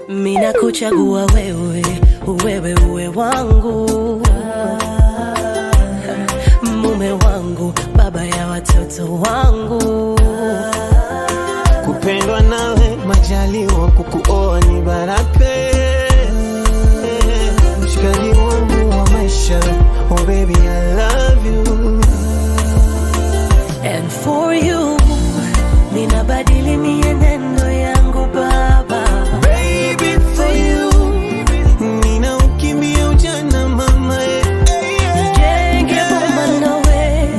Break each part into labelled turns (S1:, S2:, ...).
S1: Mina kuchagua wewe, wewe uwe wangu, mume wangu, baba ya watoto wangu.
S2: Kupendwa nawe majaliwa, kukuoa ni baraka. Mshikaji wangu wa maisha, oh baby I love you.
S1: And for you, ninabadili mienendo yangu baba.
S2: Baby for you, nina ukimbia ujana mama.
S1: Nijenge boma nawe,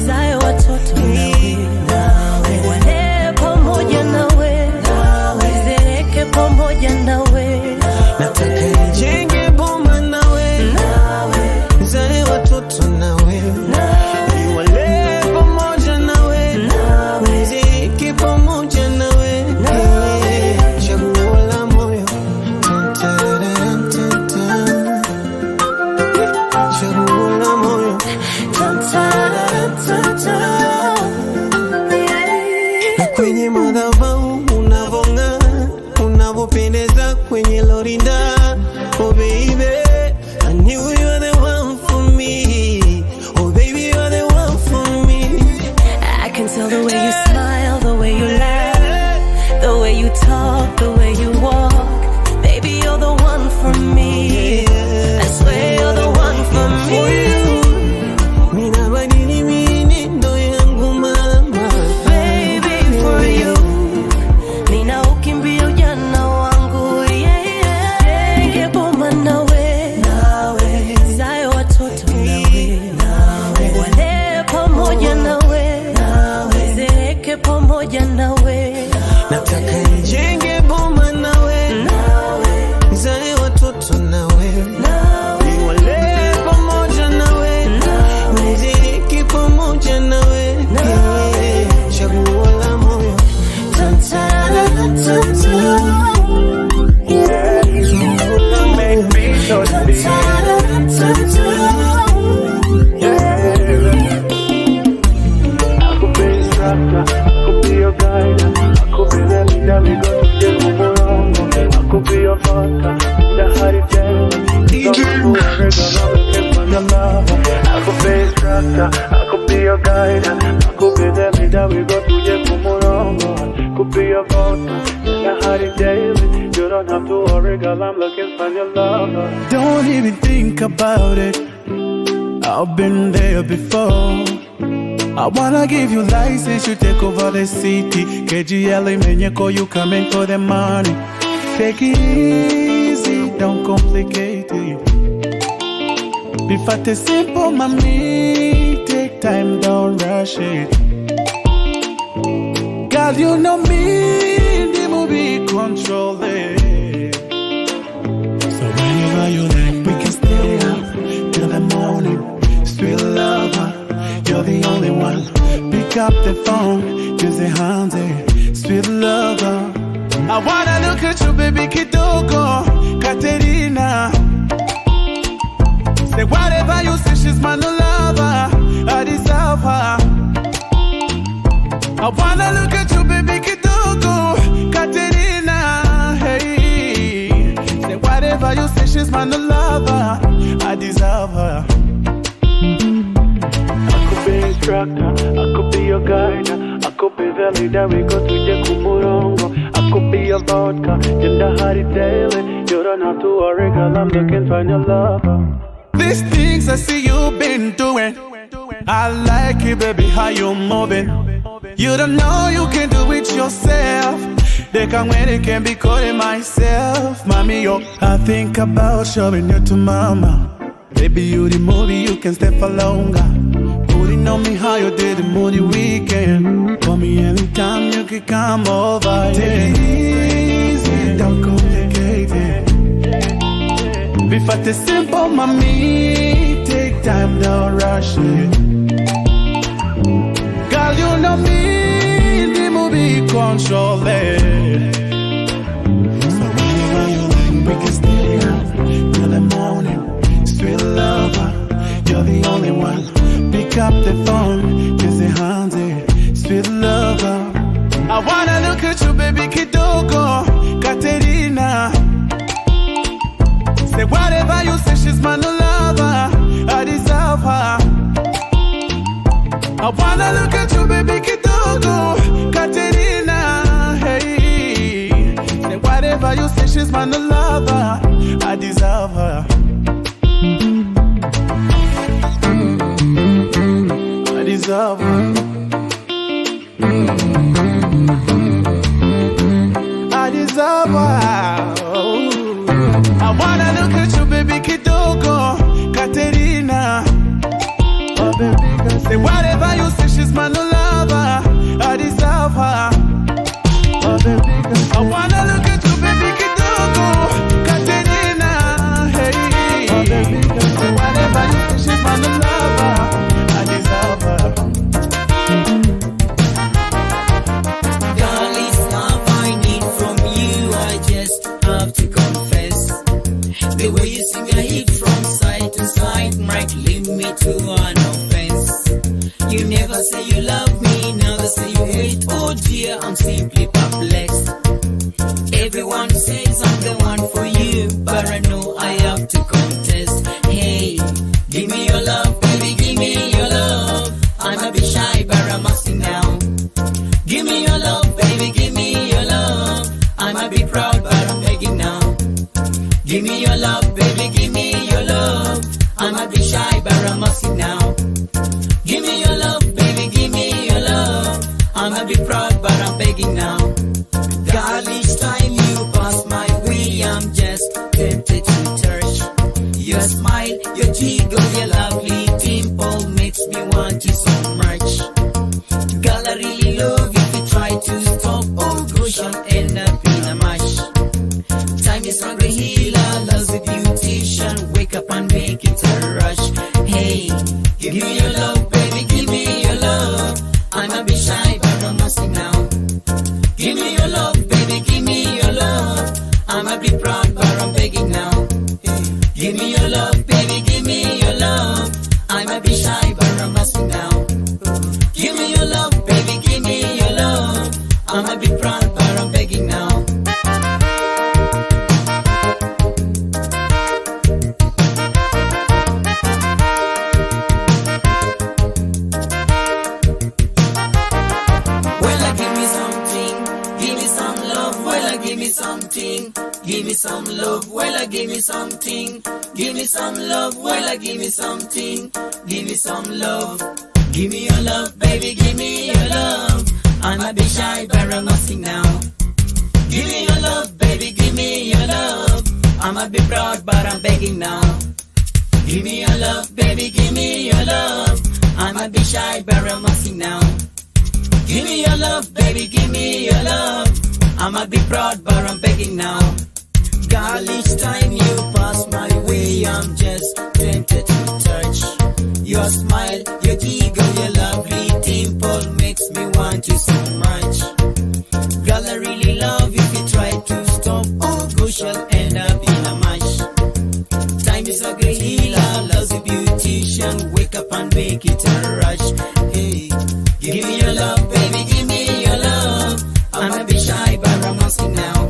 S1: zae watoto nawe, wale pamoja nawe, zeeke pamoja nawe.
S2: Nataka nijenge boma nawe, zae watoto nawe, wale pamoja nawe, zeeke pamoja nawe. Chaguo la moyo, chaguo la moyo. Na kwenye madhabahu unavong'aa, unavopendeza kwenye lorinda. Oh baby, I knew you were the one for me. Oh baby, you're the one for me.
S1: I can tell the way you smile, the way you laugh, the way you talk, the way you walk. Baby, you're the one for me. I swear you're the one for me.
S2: Mina badili mienendo yangu mama.
S1: Baby, for you, nina ukimbia ujana wangu. Nijenge boma nawe, zae watoto nawe, wale pamoja nawe, zeeke pamoja nawe.
S2: Nataka nijenge boma nawe, zae watoto nawe, wale pamoja nawe, zeeke pamoja nawe. Chaguo la moyo.
S3: Make me so sweet. I could be instructor, I could be your guide, I could be the leader, we go to the Kumorongo. I could be your vodka, the hurricane. Don't worry, gonna get from your love. I could be instructor, I could be your guide, I could be the leader, we go to the Kumorongo. Could be your vodka, the hurricane. You don't have to worry, girl, I'm looking for your love.
S4: Don't even think about it, I've been there before. I wanna give you license, you take over the city. KGL Menyeko, you coming for the money. Take it easy, don't complicate it. Be fat and simple, mommy. Take time, don't rush it. Girl, you know me, the movie control it. So whenever you like, we can stay up till the morning. Sweet lover, you're the only one. Pick up the phone, use the hands, sweet lover. I wanna look at you, baby, kidogo, Katerina. Say whatever you say, she's my new lover. I deserve her. I wanna look at you, baby, kidogo, Katerina. Hey, say whatever you say, she's my new lover. I deserve her.
S3: I could be instructor, I could be your guide, I could be the leader, we go to the Kumurongo. I could be your vodka, in the Hari daily. You don't have to worry, girl, I'm looking for your lover.
S4: These things I see you've been doing, I like it, baby, how you moving. You don't know you can do it yourself. They can't wait, it can be calling myself. Mommy, yo, I think about showing you to mama. Baby, you the movie, you can stay for longer. Putting on me how you did the moody weekend. Call me anytime, you can come over. Take it easy, don't complicate it. Be fat and simple, mommy. Take time, don't rush it. Girl, you know me, the movie control it. So whenever you like, we can stay up till the morning. Sweet lover, you're the only one. Pick up the phone, use the hands, sweet lover. wanna look at you, baby, kidogo, Katerina. Say whatever you say, she's my new lover. I deserve her. I wanna look at you, baby, kidogo, Katerina. Hey, say whatever you say, she's my new lover. I deserve her. I deserve her. I deserve her. I wanna look at you, baby, kidogo, Katerina. Oh, baby, girl, say whatever you say, she's my new lover. I deserve her. Oh, baby, girl, I wanna look at you, baby, kidogo, Katerina. Hey, oh, baby, girl, say whatever you say, she's my new lover. I deserve her.
S5: Girl, it's love I need from you. I just have to confess. The way you sing a hit from side to side might lead me to an offense. You never say you love me, now they say you hate. Oh dear, I'm simply perplexed. Everyone says I'm the one for you, but I know I have to contest. Hey, give me your love, baby, give me your love. I'm a bit shy, but I'm asking now. Give me your love, baby, give me your love. I'm a bit proud, but I'm begging now. Give me your love, baby, give me your love. I'm a bit shy, but I'm asking now. Give me your love, baby, give me your love. I'm a bit proud, but I'm begging now. Girl, each time you pass my way, I'm just tempted to touch. Your smile, your jiggle, your lovely dimple makes me want you so much. Girl, I really love you. If you try to stop, oh gosh, I'll end up in a mash. Time is hungry healer, love's a beautician. Wake up and make it a rush. Hey, give me your love, baby, give me your love. I'm a bit shy, but I'm asking now. Give me your love, baby, give me your love. I'm a bit proud, but I'm begging now. Give me your love, baby, give me your love. I'm a bit shy, but I'm asking now. Give me your love, baby, give me your love. I'm a bit proud, but I'm begging now. Give me some love, well, give me something. Give me some love, well, give me something. Give me some love. Give me your love, baby, give me your love. I'm a bit shy, but I'm asking now. Give me your love, baby, give me your love. I'm a bit proud, but I'm begging now. Give me your love, baby, give me your love. I'm a bit shy, but I'm asking now. Give me your love, baby, give me your love. I'm a bit proud, but I'm begging now. Girl, each time you pass my way, I'm just tempted to touch. Your smile, your giggle, your lovely dimple makes me want you so much. Girl, I really love you. If you try to stop, oh gosh, I'll end up in a mash. Time is a great healer, love's a beautician. Wake up and make it a rush. Hey, give me your love, baby, give me your love. I'm a bit shy, but I'm asking now.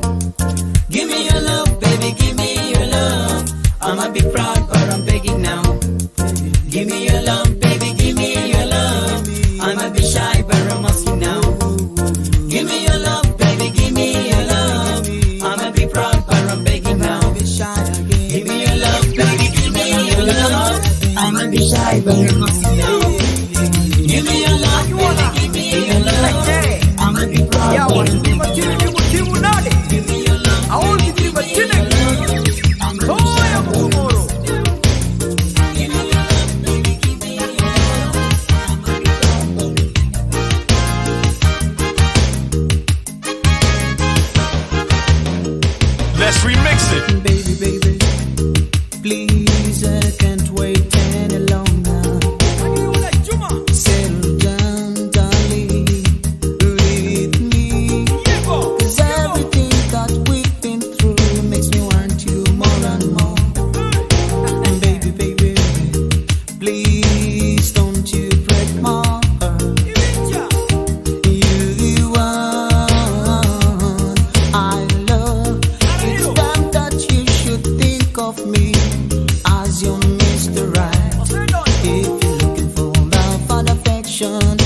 S5: Give me your love, baby, give me your love. I'm a bit proud, but I'm begging now. Give me your love, baby, give me your love. I'm a bit shy, but I'm asking now. Give me your love, baby, give me your love. I'm a bit proud, but I'm begging now. Give me your love, baby, give me your love. I'm a bit shy, but I'm asking now. Give me your love, baby, give me your love. I'm a bit proud, but I'm begging now. Give me your love.
S6: I want to give a dinner. Moyo.
S5: affection,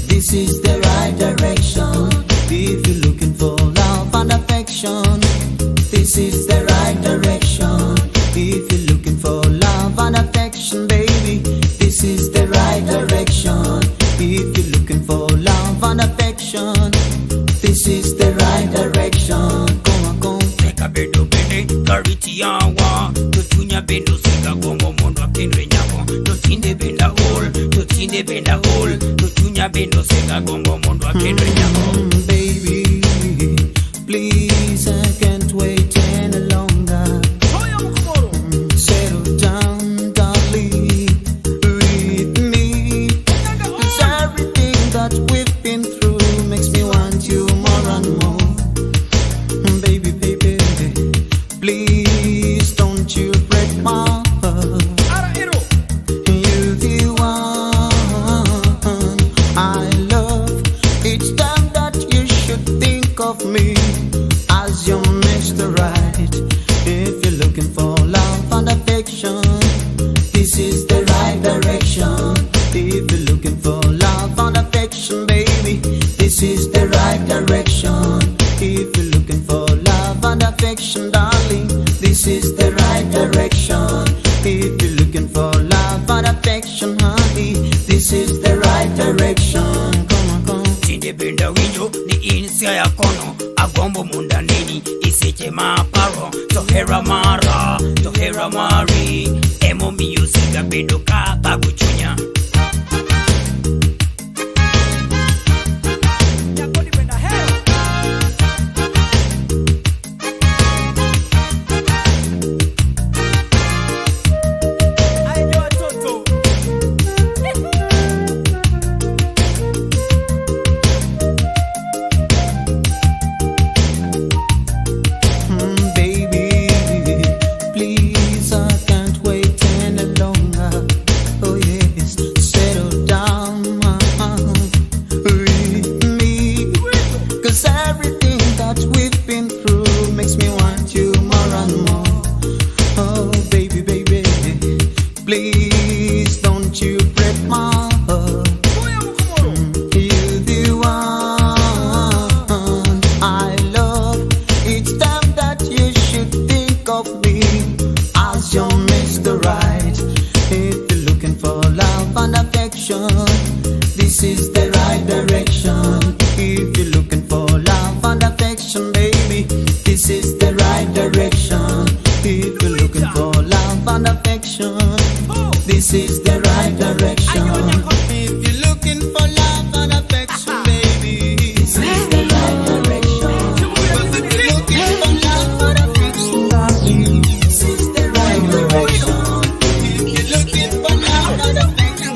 S5: this is the right direction. If you're looking for love and affection, this is the right direction. If you're looking for love and affection, baby, this is the right direction. If you're looking for love and affection, this is the right direction. Go.
S6: Take a bit of it, cariti awa. Tutunya bendo sika gongo mondo akindre nyako. Tutinde benda hole, tutunya bendo sika gongo mondo akindre nyako.
S5: Baby, please, I can't wait any longer. Settle down, darling, with me. 'Cause everything that we've been through makes me want you more and more. Baby, please don't you break my heart. You're the one I love. It's time that you should think of me as your Mr. Right. If you're looking for love and affection, this is the right direction. If you're looking for love and affection, baby, this is the right direction. If you're looking for love and affection, darling, this is the right direction. If you're looking for love and affection, honey, this is the right direction. Come.
S6: Tinde benda winyo ni insia ya kono. Agombo munda nini isiche maparo. Tohera mari. Emo music bendo ka baguchunya.
S5: Please don't you break my heart. You're the one I love. It's time that you should think of me as your Mr. Right. If you're looking for love and affection, this is the right direction. If you're looking for love and affection, baby, this is the right direction. If you're looking for love and affection, this is the right direction. If you're looking for love and affection, baby, this is the right direction. If you're looking for love and affection, this is the right direction. If you're looking for love and affection,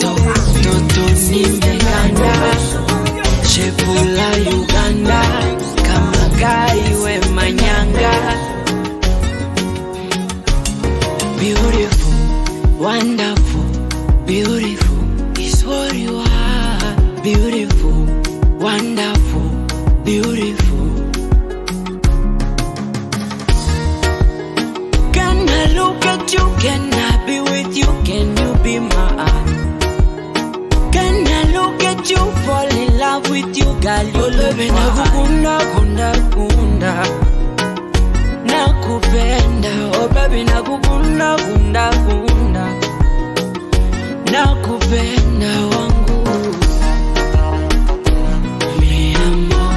S5: this is the right direction.
S1: Chepula Uganda, Kamagai we Manyanga. Beautiful, wonderful, beautiful is what you are. Beautiful, wonderful, beautiful. Can I look at you? Can I be with you? Can you be mine? Can I look at you? Fall in love with you, girl. You love me. Nakukunda. Nakupenda, oh baby, nakukunda. Nakupenda wangu. Mi amor.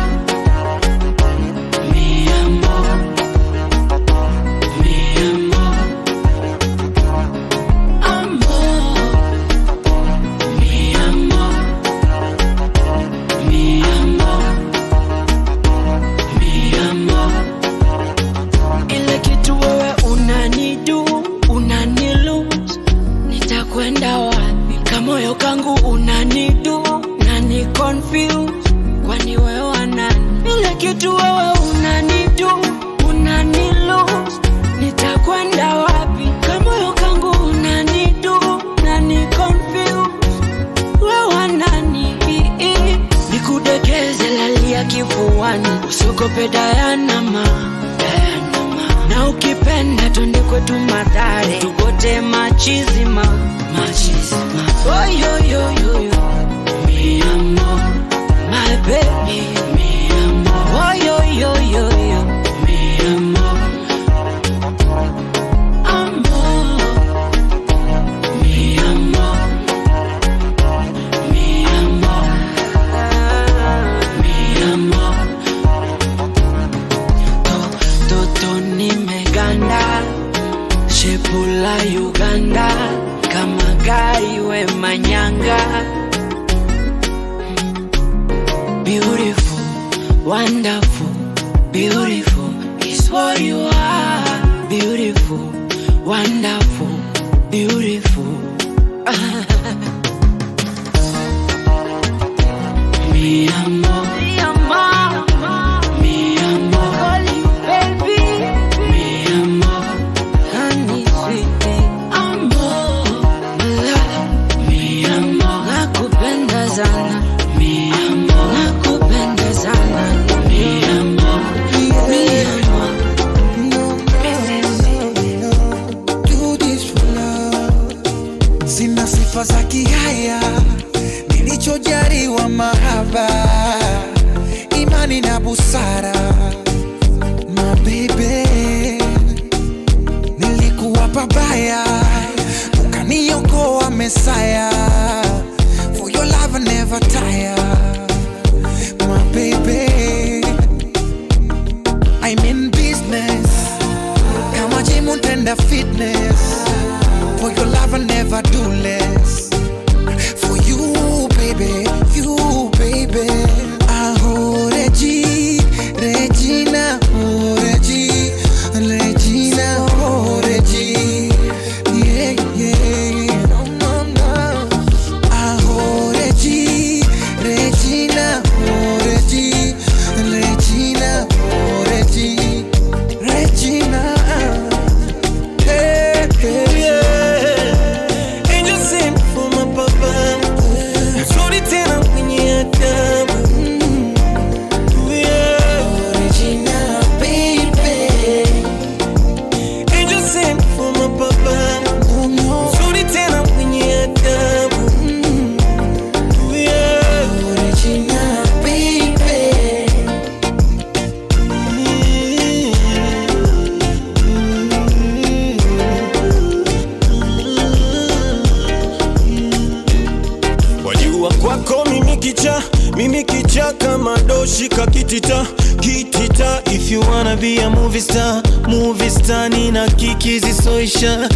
S1: Ile kitu wewe unanilose, nitakwenda wapi? Kamoyo kangu confuse, kwani wewe nani? Ile kitu wewe unanilose, nitakwenda wapi? Kamoyo kangu confuse, wewe nani? Nikudekeze lalia kifuani, usiogope Dayanama. Na ukipenda twende kwetu Mathare, tugote machizima. Oh yo.
S5: Wonderful, beautiful is what you are. Beautiful, wonderful, beautiful. Mi amor, mi amor, mi amor, holy baby, mi amor, honey sweetie, amor, mi amor, nakupenda sana, mi amor, nakupenda sana, mi amor, mi amor.
S7: Do this for love. Sina sifa za kihaya, nilichojaliwa mahaba, imani na busara. My baby, nilikuwa pabaya, ukaniokoa Mesaya. For your love I never tire. My baby, I'm in business, kama gym and fitness. For your love I never do less. For you baby, you baby. Oh Regi, Regina, oh Regi, Regina, oh Regi. Yeah, yeah, no, no, no. Oh Regi, Regina, oh Regi, Regina, oh Regi, Regina. Hey, hey,
S2: Yeah. Angel sent for my papa. Sorry tena kwenye adabu. Yeah.
S7: Regina, baby.
S2: Angel sent for my papa.
S7: Oh no.
S2: Sorry tena kwenye adabu. Yeah.
S7: Regina, baby.
S2: Wajua kwako mimi kicha kama doshi kakitita kitita. If you wanna be a movie star nina kikizi soisha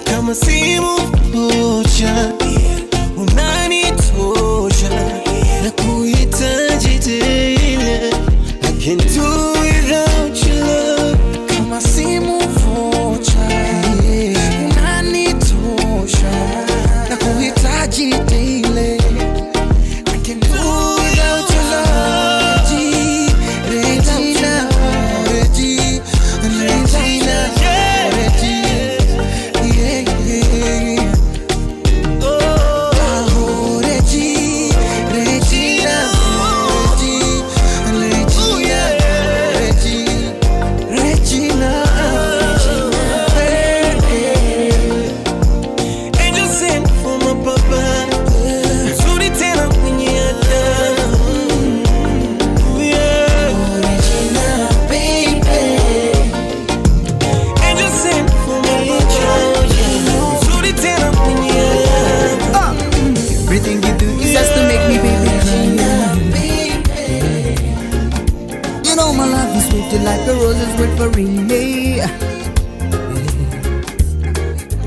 S2: kama simu moja unanitosha na kuhitaji tena. I can't do without your love.
S7: Kama simu vocha, unanitosha na kuhitaji daily. I can do without your love. Regina, Regi, Regina, Regi. Yeah, yeah. Oh, Regi, Regina, Regi, Regina, Regi, Regina. Hey, hey.
S2: Angel sent for my papa. Sorry tena kwenye adabu. Yeah.
S7: Regina, baby.
S2: Angel sent for my angel. Sorry tena kwenye adabu.
S5: Everything you do is just to make me baby cry. You know my love is sweet like the roses wait for rainy.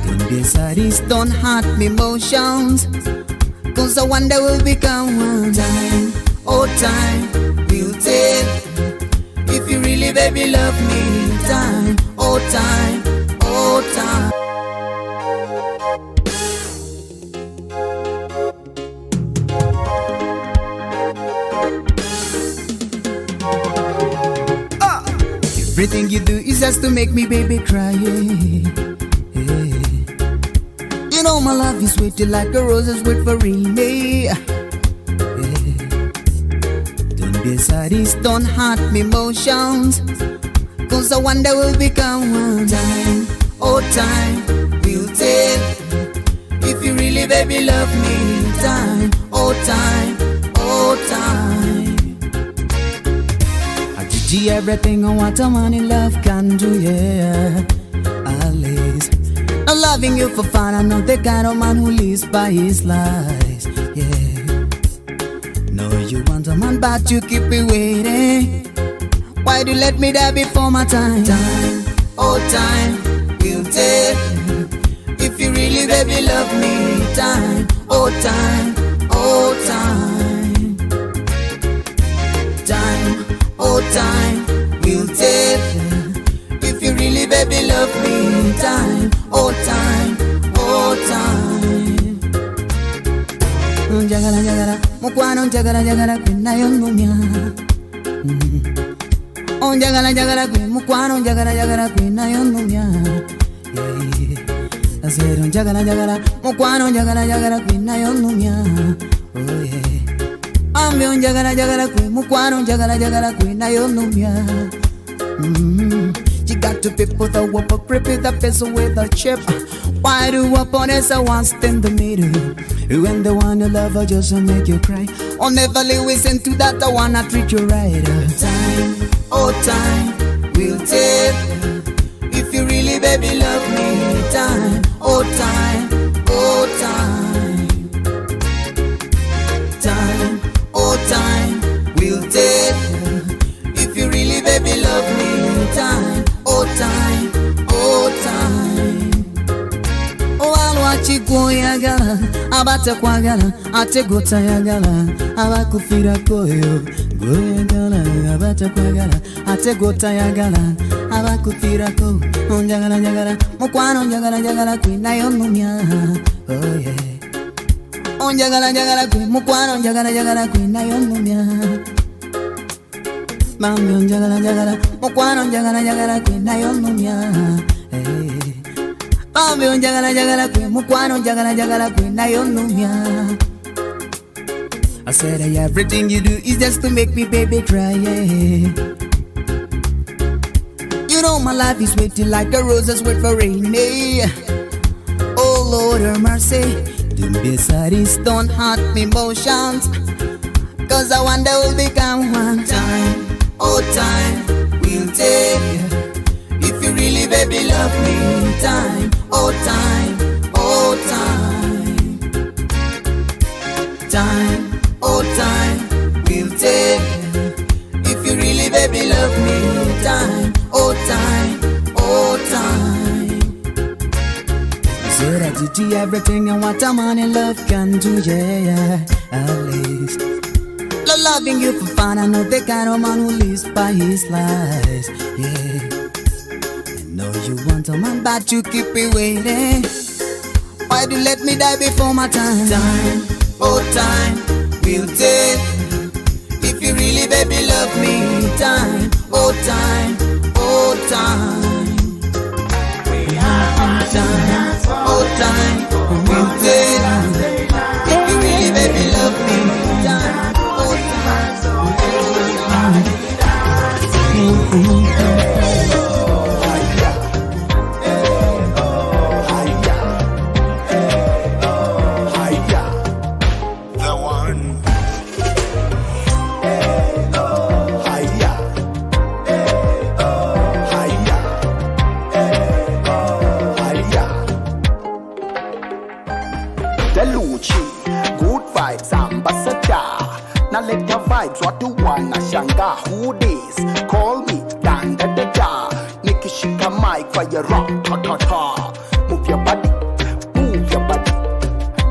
S5: Don't be sad, don't hurt me emotions, cause I wonder will become one time. Oh time will tell if you really baby love me. Time, oh time, oh time. Everything you do is just to make me baby cry. Yeah. You know my love is waiting like a roses wait for rainy. Yeah. Don't be sad, don't hurt me emotions, cause I wonder will become one time. Oh time will tell if you really baby love me. Time, oh time, oh time. Gee, everything on what a man in love can do, yeah. Alice, I'm loving you for fun. I'm not the kind of man who lives by his lies, yeah. No, you want a man, but you keep me waiting. Why do you let me die before my time? Time, oh time, will tell if you really baby love me. Time, oh time, oh time. time will tell if you really, baby, love me. Time, oh time, oh time. Jagara jagara, mukwano jagara jagara kwina yonumya. On jagara jagara kwina mukwano jagara jagara kwina yonumya. I said on jagara jagara, mukwano jagara jagara kwina yonumya. Oh yeah. I'm on jagara jagara kwina mukwano jagara jagara kwina yonumya. You got to people that walk a grip with a pencil with a chip. Why do opponents once in the middle? When the one you love her just to make you cry. I'll never listen to that, I wanna treat you right. Time, oh time, will tell if you really, baby, love me. Time, oh time, oh time. Time, oh time, will tell if you really, baby, love me. Time, oh time, oh time. Oh, I'll watch you go yagala, abata kwagala, ate gota yagala, abakufira koyo, go yagala, abata kwagala, ate gota yagala, abakufira ko, onjagala jagala, mukwano jagala jagala kwina yonumya, oh yeah. Onjagala jagala kwina, mukwano jagala jagala kwina yonumya. Mami onjagala jagala, mukwano jagala jagala kwina yonumya. Mami onjagala jagala kwina, mukwano jagala jagala kwina yonumya. I said everything you do is just to make me baby cry, yeah. You know my life is waiting like the roses wait for rain, yeah. Oh Lord have mercy, don't be sorry, don't hurt me emotions, cause I wonder will become one. Time, oh time, will tell if you really, baby, love me. Time, oh time, oh time. Time, oh time, will tell if you really, baby, love me. Time, oh time, oh time. You said that you do everything and what a man in love can do, yeah, at least. Loving you for fun, I know the kind of man who lives by his lies, yeah. I know you want a man, but you keep me waiting. Why do you let me die before my time? Time, oh time, will tell if you really, baby, love me. Time, oh time, oh time. Time, oh time, will tell if you really, baby, love me. Time.
S8: Good vibes, ambassador. Now let your vibes, what you wanna shanga. Who this? Call me, dan da da da. Nikki shika mic for your rock, ta ta ta. Move your body, move your body.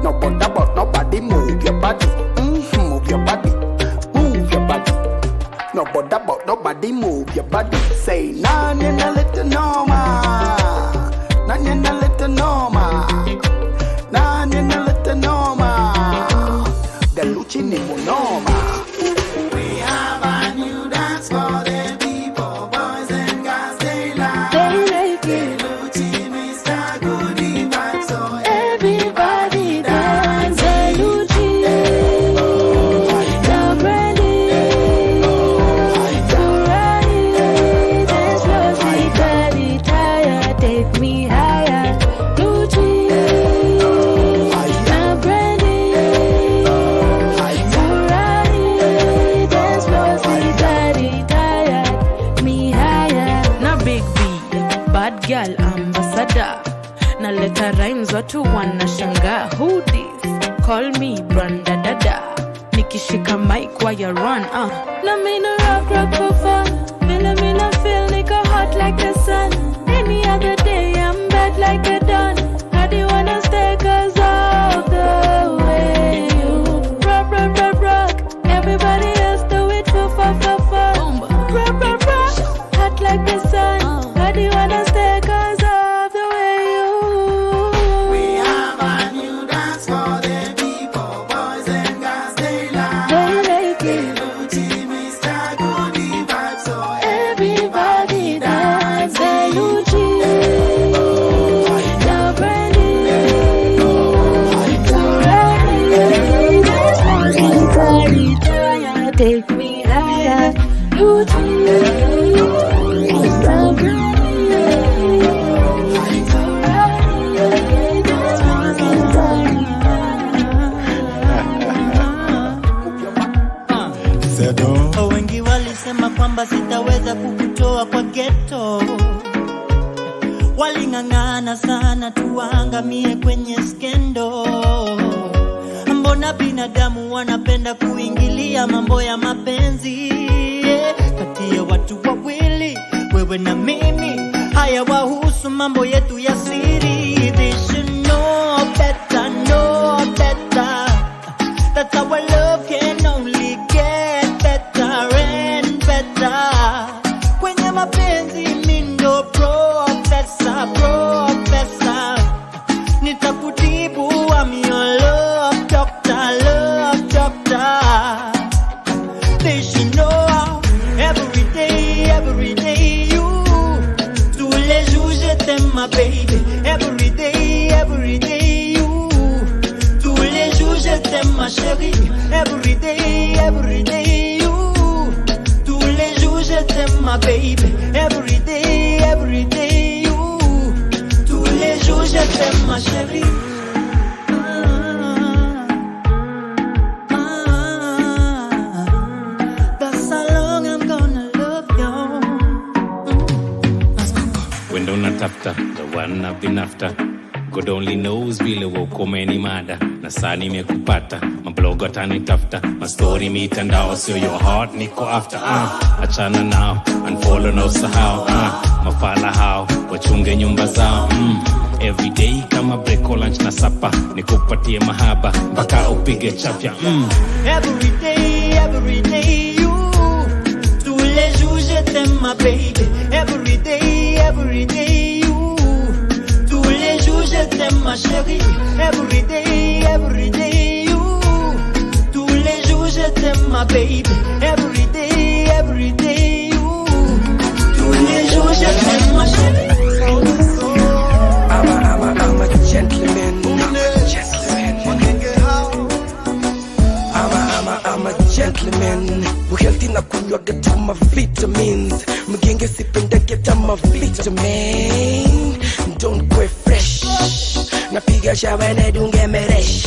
S8: No bother about nobody, move your body. Move your body, move your body. No bother about nobody, move your body. Say, nah, na little norma. Nah, na little norma. Nah, na little norma. The Lucini Monoma.
S7: We have a new dance for the people, boys and girls, they like it. The Lucci, Mr. Goodie Vibe, so everybody dance. The Lucci, the Brandy, Ferrari, dance for the daddy, tired, take me higher. Lucci, the Brandy.
S9: Girl ambassador, na leta rhymes watu wanashanga. Who this? Call me Branda Dada. Nikishika mic while you run, Na mina rock for fun. Mina feel nigga hot like the sun. Any other day I'm bad like a dawn. How do you wanna stay? Cause of the way you rock. Everybody else do it for fun. Rock.
S1: take me higher. You
S5: wengi walisema kwamba sitaweza kukutoa kwa ghetto, waling'ang'ana sana tuangamie kwenye skendo. Mbona binadamu wanapenda kuingilia mambo ya mapenzi kati ya watu wawili, wewe na mimi? Haya wahusu mambo yetu ya siri. They should know better, know better. That's our love can only get better and better. Kwenye mapenzi mindo professor, professor. Nitakutibu, I'm your love doctor, love doctor. They should know every day you. Tous les jours je t'aime my baby. Every day you. Tous les jours je t'aime ma chérie. Every day you. Tous les jours je t'aime ma baby. Every day you. Tous les jours je t'aime ma chérie. That's how long I'm gonna love you.
S10: When don't after the one I've been after. God only knows vile ukomeni mada na saa nimekupata, mablogo atanitafuta, mastori mitandao, sio your heart niko after. Achana nao, unfollow na usahau. Mafala hao wachunge nyumba zao. Everyday kama break lunch na sapa, nikupatie mahaba mpaka upige chafya.
S5: Every day you. Tous les jours je t'aime ma baby. Every day you. Tous les jours je t'aime ma chérie. Every day you. Tous les jours je t'aime ma baby. Every day you. Tous les jours je t'aime ma chérie.
S11: I'm a gentleman. I'm a gentleman. Healthy na kunywa get my vitamins. Mgenge sipenda get my vitamin. Don't go fresh. Napiga shawa na dunge meresh.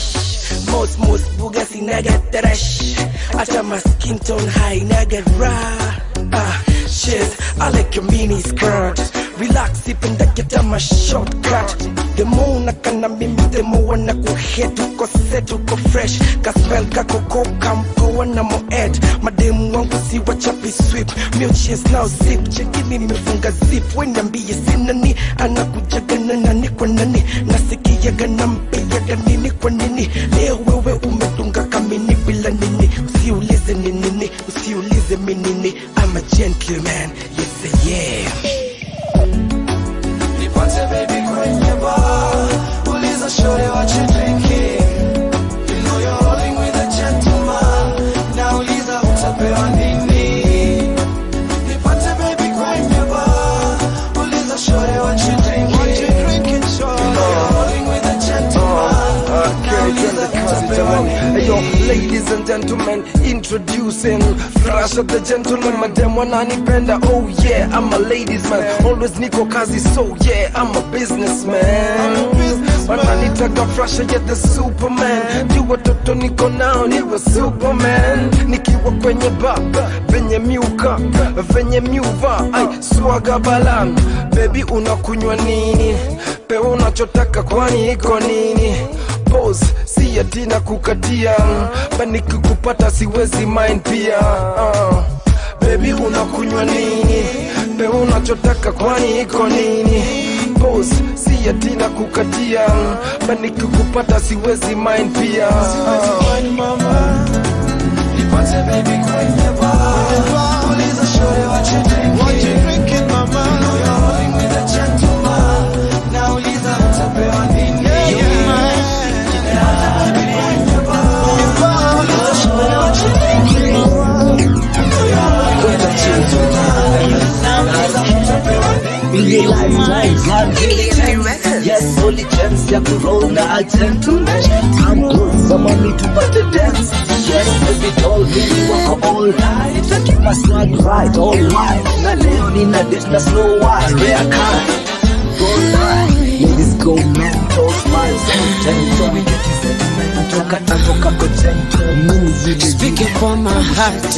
S11: Most buga sina get trash. Ata my skin tone high na get raw. Shit, I like your mini skirt. Relax, sipenda get my shortcut. The more nakana mimi, the more nakuhit. Uko set, uko fresh. Kaspel kako kampo na mo ed. Mademu wangu si wachapi sweep. Milk chase now zip. Chekini mifunga zip. Wenyambie sinani. Anakujaga na nani kwa nani. Nasikiaga na mpiaga nini kwa nini. Leo wewe umetunga kamini bila nini. Usiulize nini, usiulize minini. I'm a gentleman, yes yeah.
S12: Nipate baby kwenye bar, uliza shorty what you drinking. You know you're rolling with a gentleman, now uliza utapewa nini. Nipate baby kwenye bar, uliza shorty what you drinking. You know you're rolling with a gentleman, now uliza utapewa nini.
S11: Hey yo, ladies and gentlemen, introducing Fresh of the gentleman, madam wananipenda. Oh yeah, I'm a ladies man. Always niko kazi, so yeah, I'm a businessman. Wananitaga Fresh, yeah, the Superman. Juu watoto niko nao, niwe Superman. Nikiwa kwenye bar, venye miuka, venye miuva, ay, swaga balan. Baby unakunywa nini? Pewa unachotaka kwani iko nini? Pose, si ati na kukatia, bani kukupata siwezi mind pia. Baby unakunywa nini? Pewa unachotaka kwani iko nini? Pose, si ati na kukatia, bani kukupata siwezi mind pia.
S12: Nipate baby kwenye bar, uliza shorty what you drinking, mama. You know you're rolling with a gentleman, now uliza utapewa nini.
S13: Yes, only chance ya kuroll na a gentleman. I'm good, someone need to but the dance. Yes, it all, mimi wako all night. Na keep my swag right, all white. Na leo nina dish na slow white, rare kind. Go right, ladies go mental, smiles and gentle. We get you sentimental, katoka kochento. Music
S5: speaking from my heart,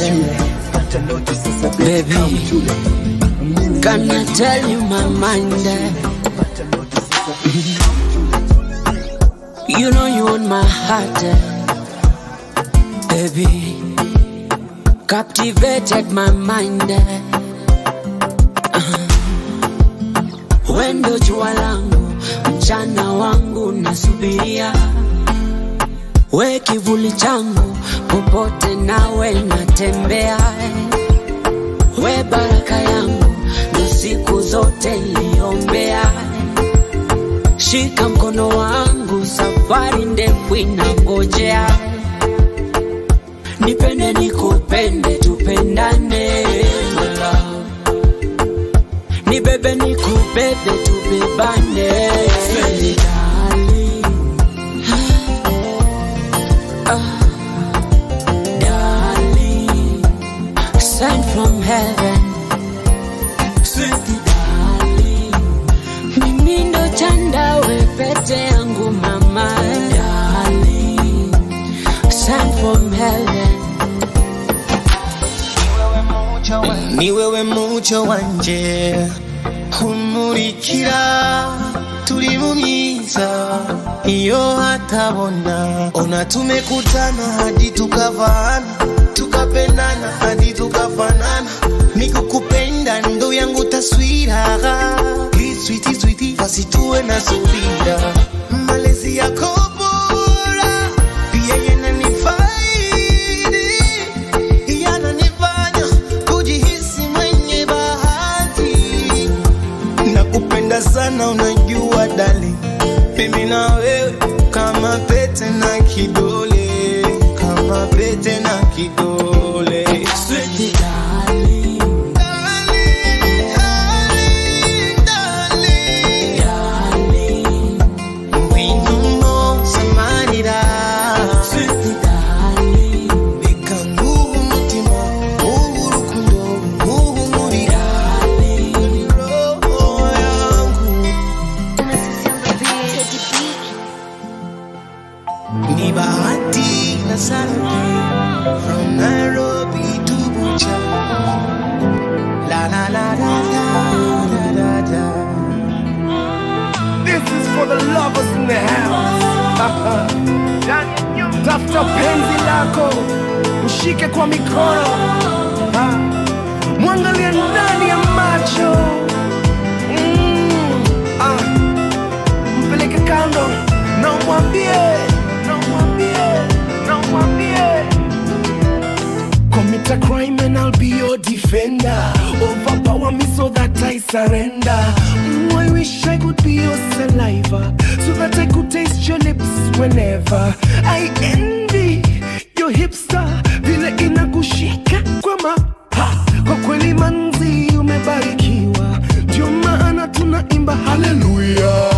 S5: baby. Can I tell you my mind? You know you own my heart, baby. Captivated my mind. Wendo jua langu, mchana wangu nasubiria. We kivuli changu, popote nawe natembea. We baraka yangu, na siku zote niliombea. Shika mkono wangu, safari ndefu inangojea. Nipende nikupende, tupendane, my love. Nibebe nikubebe, tubebane, sweet darling. Darling, sent from heaven, sweet darling. Mimi ndo chanda, we pete yangu mama, darling, sent from heaven.
S2: Ni wewe mucho wanje, humurikira turi mu myiza iyo hatabona. Ona tumekutana hadi tukavana, tukapendana hadi tukafanana. Nikukupenda ndo yangu taswira, sweetie sweetie, basi tuwe na subira. Malezi yako bora pia yananifaidi, yananifanya kujihisi mwenye bahati. Nakupenda sana unajua darling, mimi na wewe kama pete na kidole, kama pete na kidole, sweet darling. From Nairobi to Bucha, la la la la la la la.
S8: This is for the lovers in the house. Tafuta penzi lako, mshike kwa mikono, mwangalie ndani ya macho, mpeleke kando na umwambie, commit a crime and I'll be your defender. Overpower me so that I surrender. I wish I could be your saliva, so that I could taste your lips whenever. I envy your hipster, vile inakushika kwa maha. Kwa kweli manzi umebarikiwa, ndio maana tunaimba hallelujah.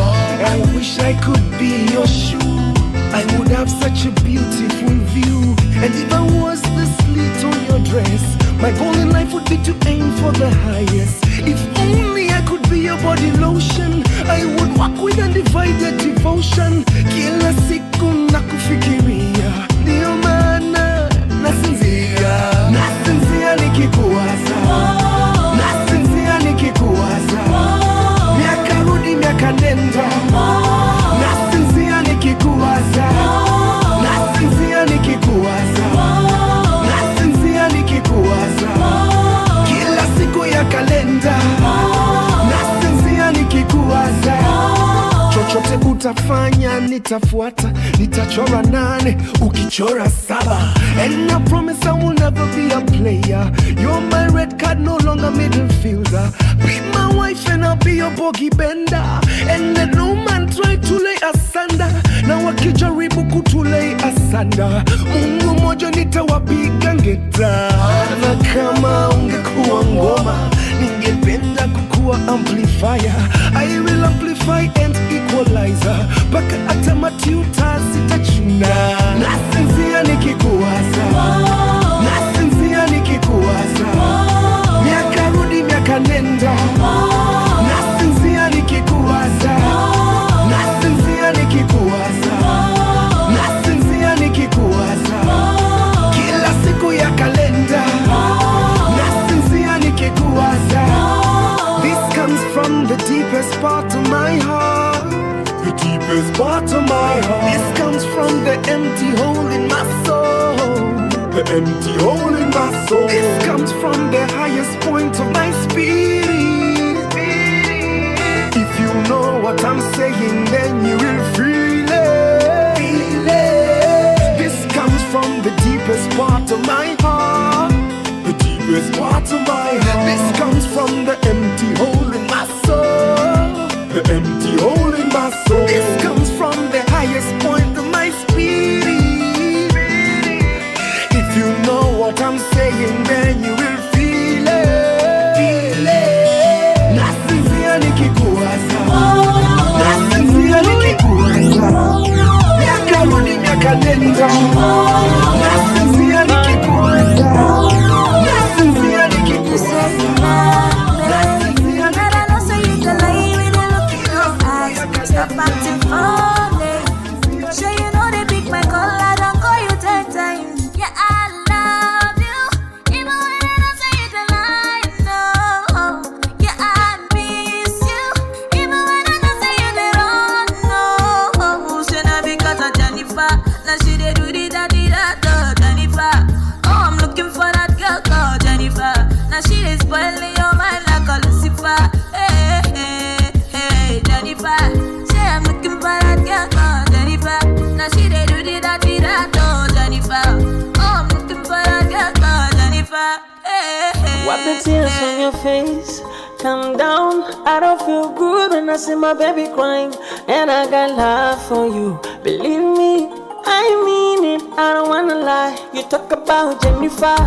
S8: I wish I could be your shoe, I would have such a beautiful view. And if I was the slit on your dress, my goal in life would be to aim for the highest. If only I could be your body lotion, I would walk with undivided devotion. Kila siku nakufikiria, ndio maana nasinzia nikikuwaza, nasinzia nikikuwaza. Miaka rudi miaka nenda, nasinzia nikikuwaza, nasinzia nikikuwaza, nasinzia nikikuwaza. Kila siku ya kalenda, nasinzia nikikuwaza. Chochote utafanya nitafuata, nitachora 8 ukichora 7. And I promise I will never be a player. You're my red card, no longer middle fielder. Be my wife and I'll be your bogey bender. And let no man try to lay asunder, na wakijaribu kutulay asanda. Mungu moja nitawapiga ngeta. Na kama ungekuwa ngoma, ningependa kukuwa amplifier. I will amplify and equalizer, paka atamati utazitachuna. Nasinzia nikikuwaza, empty hole in my soul. The empty hole in my soul. This comes from the highest point of my spirit. If you know what I'm saying, then you will feel it. Feel it. This comes from the deepest part of my heart. The deepest part of my heart. This comes from the empty hole in my soul. The empty hole in my soul. This comes from the highest point of my spirit. If you know what I'm saying, then you will feel it. Feel it. Nasinzia nikikuwaza. Nasinzia nikikuwaza. Miaka rudi miaka nenda. Nasinzia nikikuwaza. Nasinzia nikikuwaza.
S1: Stop acting funny. Sure you know they pick my call, I don't call you 10 times. Yeah, I love you, even when I don't say it a lie. No, yeah, I miss you, even when I don't say it at all. No, should not because of Jennifer. Now she they do the da Jennifer. Oh, I'm looking for that girl called Jennifer. Now she is spoiling your mind like a Lucifer. Hey, hey, hey, Jennifer. I'm looking for that girl called Jennifer. Now she they do the da Jennifer. Oh, I'm looking for that girl called Jennifer. Hey, hey,
S2: Wipe the tears from your face. Calm down. I don't feel good when I see my baby crying, and I got love for you. Believe me, I mean it. I don't wanna lie. You talk about Jennifer.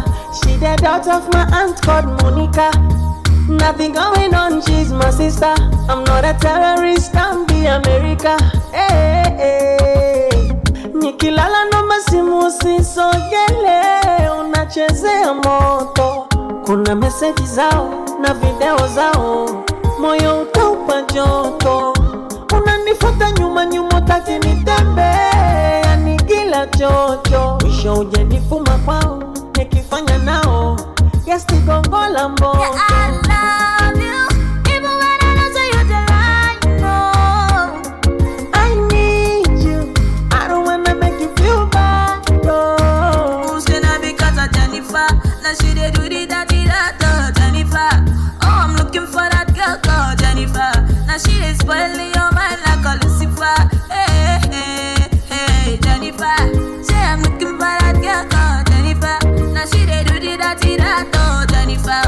S2: She the daughter of my aunt called Monica. Nothing going on, she's my sister. I'm not a terrorist, I'm the America. Hey, hey. Nikilala no masimu sisogele. Unachezea moto. Kuna meseji zao na video zao. Moyo utaupa joto. Unanifuata nyuma nyuma taki nitembe. Anigila chocho. Mwisho uje nifuma kwao. Nikifanya nao yes, tigongola mboto.
S1: yeah, I love you, even when I don't say you the lie. No,
S2: I need you. I don't wanna make you feel bad. No.
S1: who's gonna be because of Jennifer? Now she they do the da Jennifer. Oh, I'm looking for that girl called Jennifer. Now she is spoiling your mind like a Lucifer. Hey, hey, hey, Jennifer. Say I'm looking for that girl called Jennifer. Now she they do the da Jennifer.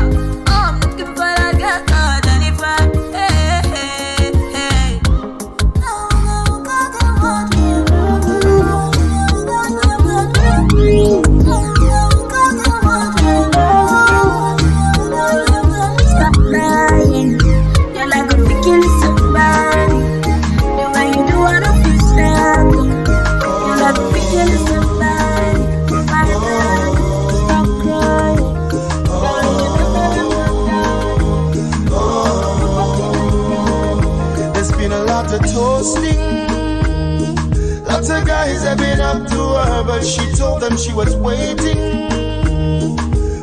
S1: Oh, I'm looking for that girl called Jennifer. Hey, hey, hey. Stop lying. You're like a freaking somebody. The way you do, I don't feel sad. You're like a freaking somebody. Stop crying.
S12: There's been a lot of toasting. Lots of guys have been up to her, but she told them she was waiting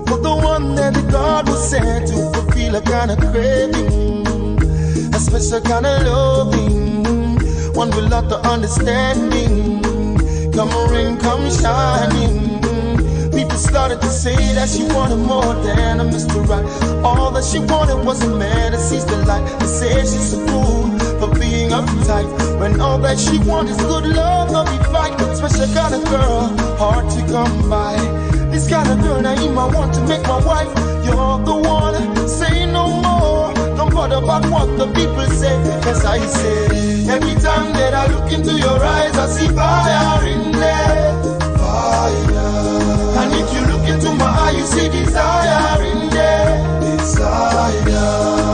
S12: for the one that the God was sent to fulfill a kind of craving, a special kind of loving, one with lot of understanding. Come rain, come shining. People started to say that she wanted more than a Mr. Right. All that she wanted was a man that sees the light. They say she's a fool for being uptight, when all that she wants is good love, not be fight. Special kind of girl, hard to come by. This kind of girl I want to make my wife. You're the one, say no more. Don't bother about what the people say, cause I say every time that I look into your eyes, I see fire in there. Fire. And if you look into my eye, you see desire in there. Desire.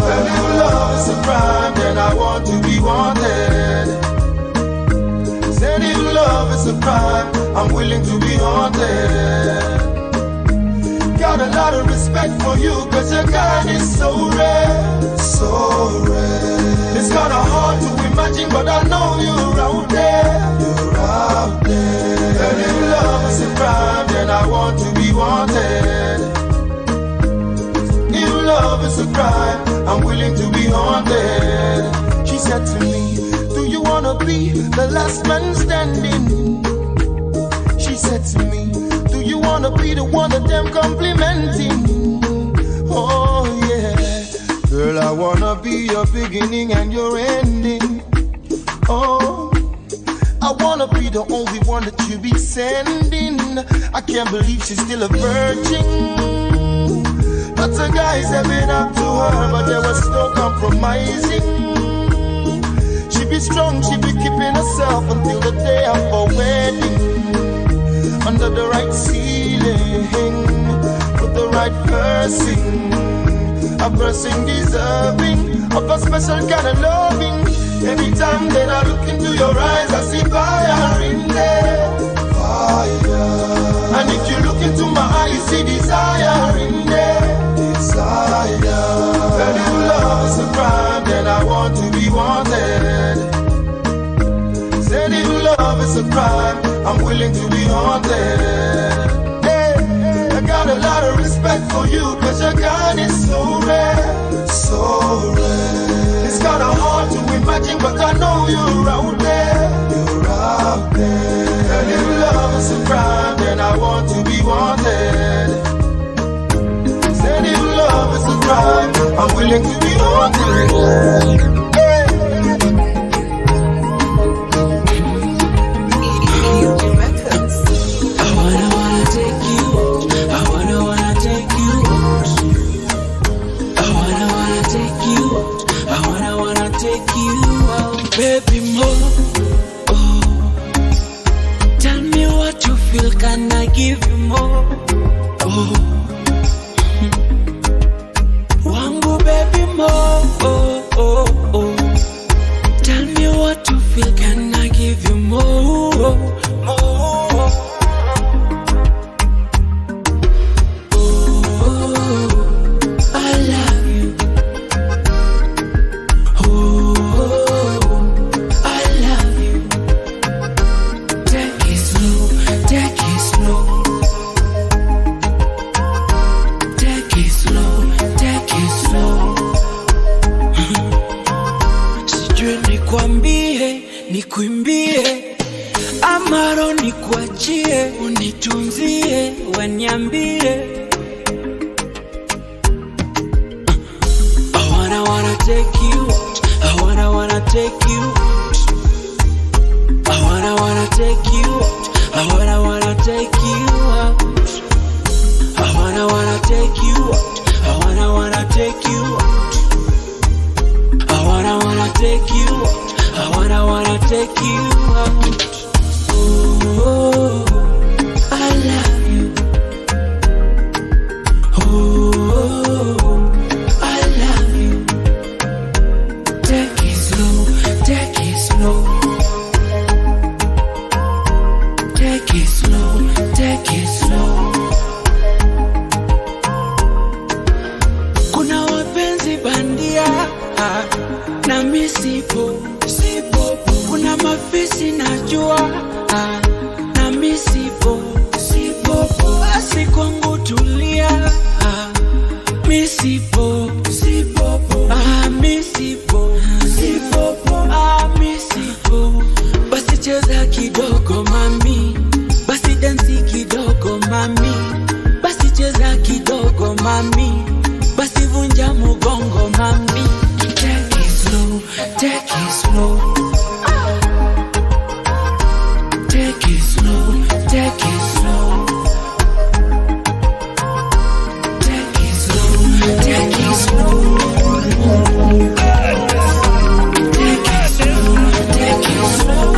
S12: Well, if love is a crime, then I want to be wanted. Said if love is a crime, I'm willing to be haunted. Got a lot of respect for you, cause your kind is so rare. So rare. It's kinda hard to imagine, but I know you're out there. You're out there. And if love is a crime, then I want to be wanted. If love is a crime, I'm willing to be haunted. She said to me, do you wanna be the last man standing?
S14: gets me. Do you wanna be the one that them complimenting? Oh yeah, girl, I wanna be your beginning and your ending. Oh, I wanna be the only one that you be sending. I can't believe she's still a virgin. Lots of guys have been up to her, but there was no compromising. She be strong, she be keeping herself until the day of her wedding. Under the right ceiling, with the right person, a person deserving of a special kind of loving. Every time that I look into your eyes, I see fire in there, fire. And if you look into my eyes, you see desire in there, desire. Girl, if love is a crime, then I want to be wanted. Said if love is a crime, I'm willing to be haunted. Hey, I got a lot of respect for you, cause your kind is so rare, so rare. It's kinda hard to imagine, but I know you're out there, you're out there. And if love is a crime, then I want to be wanted. Said if love is a crime, I'm willing to be haunted. Hey.
S5: Baby more, oh. Tell me what you feel, can I give you more? Oh, wangu baby more, oh, oh, oh. Tell me what you feel, can I give you more? More. Nikuimbie amaro nikuachie, unitunzie, waniambie. I wanna take you out, I wanna take you out. I wanna take you out, I wanna take you out. I wanna take you out, I wanna take you out. I wanna take you out, I wanna take you out. Oh, I love you. Oh, I love you. Take it slow, take it slow. Take it slow, take it slow. Kuna wapenzi bandia na misipo. Kuna mafisi najua na misipo. Basi kwangu tulia, misipo. Misipo. Misipo. Basi cheza kidogo mami, basi dansi kidogo mami, basi cheza kidogo mami, basi vunja mugongo mami. Take it slow, take it slow. Take it slow, take it slow. Take it slow, take it slow. Take it slow, take it slow.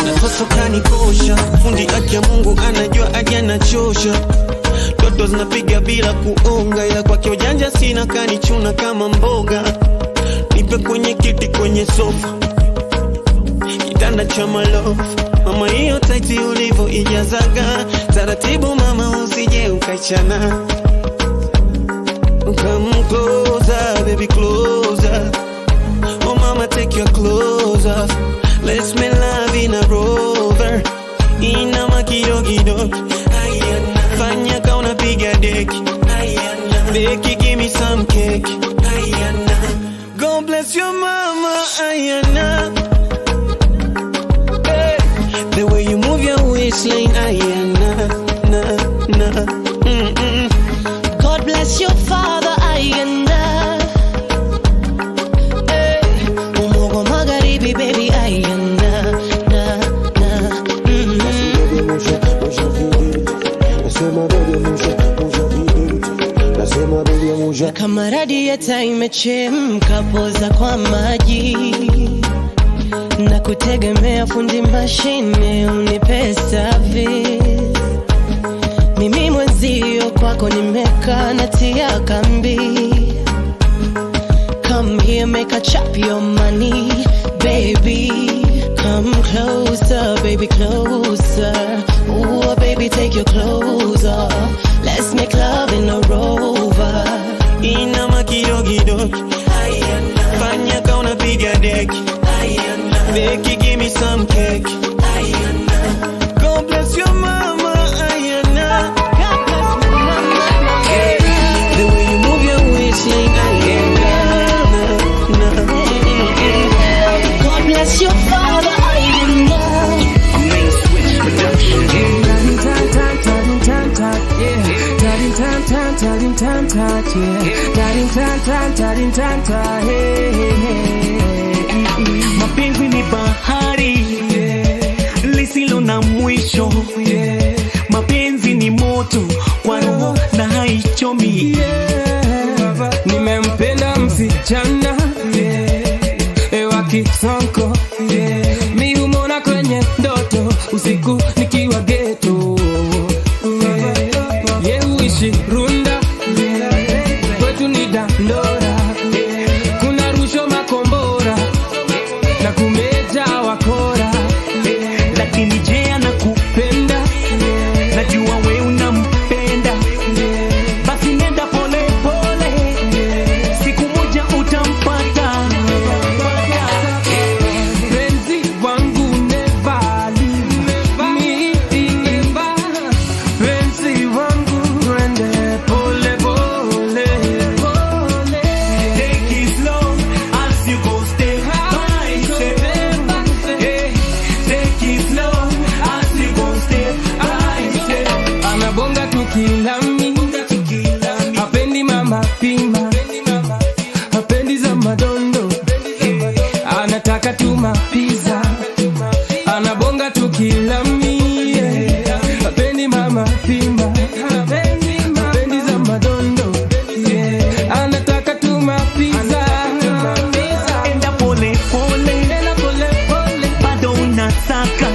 S2: Nakosa kanikosha, fundi aki ya Mungu anajua aje anachosha. Toto zinapiga bila kuonga, ya kwake ujanja sina, kanichuna kama mboga. Nipe kwenye kiti, kwenye sofa, kitanda cha malofu. Mama hiyo taiti ulivo ijazaga, taratibu mama usije ukaichana. Come closer, baby closer. Oh mama, take your clothes off. Let's make love in a Rover. Inama kidogo, fanya ka unapiga deki. Beki, give me some cake. God bless your mama, Ayana. Hey, the waistline, ayana, na.
S1: God bless your father, ayana. Hey, umogo magharibi, baby, ayana, na. Kama radieta imechemka, poza kwa maji na kutegemea fundi mashine unipe service. Mimi mwenzio kwako nimekaa natia kambi. Come here, make a chop your money, baby. Come closer, baby, closer. Ooh, baby, take your clothes off. Let's make love in a Rover.
S2: Inama kidogo, fanya ka unapiga deki. Becky, give me some cake. God bless your mama, ayana.
S1: God bless my mama,
S2: hey. The way you move your waistline, ayana.
S1: God bless your father, ayana.
S2: Mapenzi ni bahari lisilo na mwisho. Mapenzi ni moto kwa roho na haichomi.
S11: Nimempenda msichana wa Kisonko, mi humona kwenye ndoto usiku nikiwa ghetto. Huishi Runda, kwetu ni Dandora. Kuna rusho makombora na kumeja wakora.
S2: Lakini je, anakupenda? Najua we unampenda. Basi nenda pole pole, siku moja utampata.
S11: Penzi wangu never leave me, never. Penzi wangu rende pole pole.
S2: Take it slow as you go step by step. Hey, take it slow as you go step by step.
S11: Anabonga tukilami, hapendi mama pima, hapendi za madondo, anataka tu mapiza. Anabonga tukilami, hapendi mama pima, hapendi za madondo, anataka tu mapiza.
S2: Enda pole pole, bado unataka,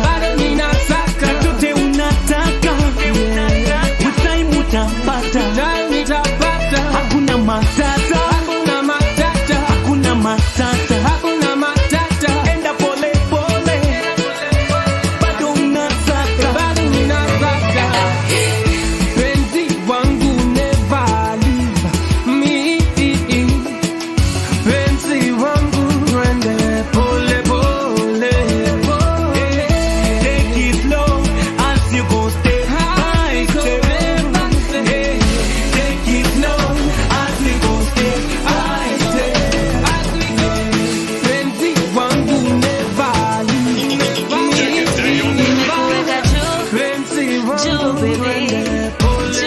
S2: na chote unataka. With time utapata, hakuna matata, hakuna matata. Enda pole pole, bado unataka.
S11: Penzi wangu never leave me. Penzi wangu rende pole pole.
S2: Take it slow as you go step by step. Hey, take it slow as you go step by step.
S11: Penzi wangu never leave me. Penzi wangu rende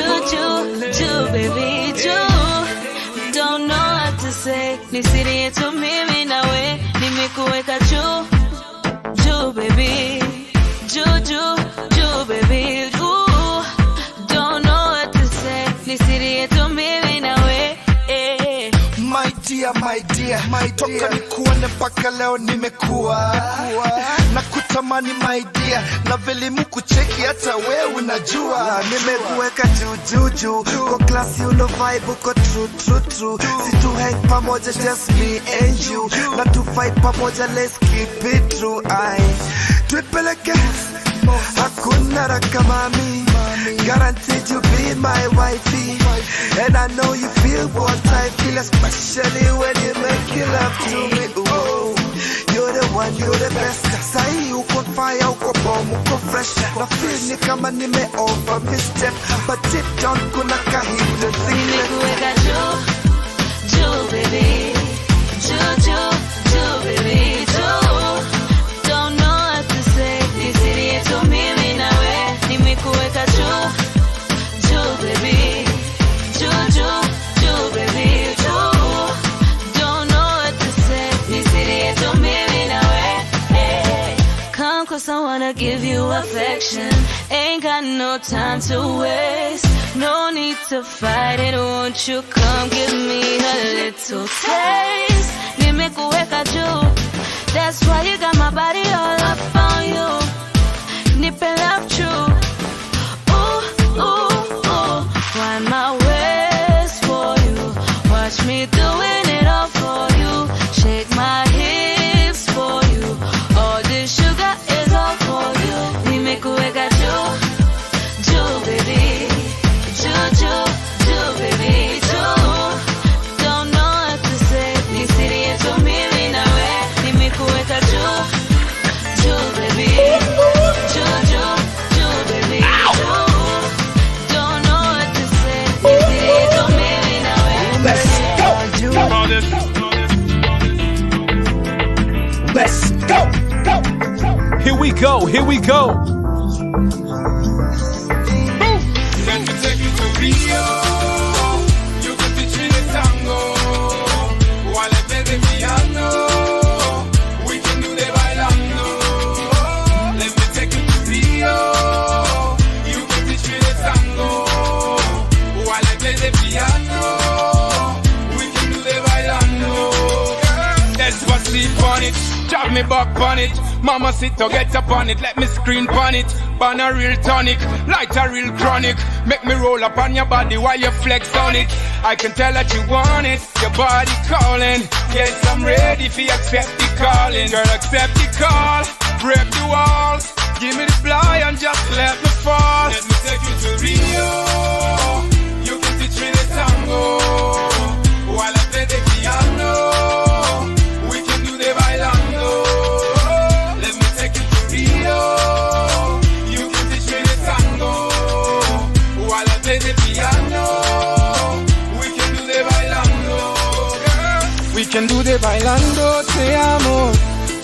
S1: Juu, baby, juu. Don't know what to say. Ni siri yetu mimi na we. Nimekuweka juu, baby. Juu, baby, juu. Don't know what to say. Ni siri yetu mimi na we.
S8: My dear, toka nikuone mpaka leo nimekuwa na kutamani my dear, na vile mukucheki hata wewe unajua nimekuweka juu kwa klasi uno vibe uko true. Si tu hang pamoja, just me and you, na tu fight pamoja, let's keep it true. Tuipeleke hakuna raka mami, guaranteed you be my wifey, and I know you feel what I feel, especially when you make love to me. Ooh, you're the one, you're the best. Sahi uko fire, uko bomb, uko fresh. Na feel ni kama nime over misstep, but deep down kuna kahidden thing.
S1: Nimekuweka juu, baby. Juu, baby, juu. Don't know what to say. Ni siri yetu mimi na we. you affection. Ain't got no time to waste. No need to fight it. Won't you come give me a little taste? Nimekuweka juu. That's why you got my body all up on you. Nip and love true. Ooh, ooh, ooh. Wind my waist for you. Watch me doing it all for you. Shake my hips for you. All this sugar is all for you. Nimekuweka juu, juu baby. Juu, juu, juu baby. Juu. Don't know what to say. Ni siri yetu mimi na we. Nimekuweka juu, juu baby. Juu, juu, juu baby. Juu. Don't know what to say. Ni siri yetu mimi na we.
S11: Let's go. Let's go.
S15: Here we go. Here we go.
S12: Let me take you to Rio. You can teach me the tango while I play the piano. We can do the bailando. Let me take you to Rio. You can teach me the tango while I play the piano. We can do the bailando. That's what's deep on it. Drive me back on it. Mama sit to get up on it. Let me screen on it. Burn a real tonic, light a real chronic. Make me roll up on your body while you flex on it. I can tell that you want it. Your body calling. Yes, I'm ready if you accept the calling. Girl, accept the call. Break the walls. Give me the fly and just let me fall. Let me take you to Rio. You can teach me the tango while I play the piano. We can do the bailando. Let me take you to Rio. You can teach me the tango while I play the piano. We can do the bailando. We can do the bailando, te amo.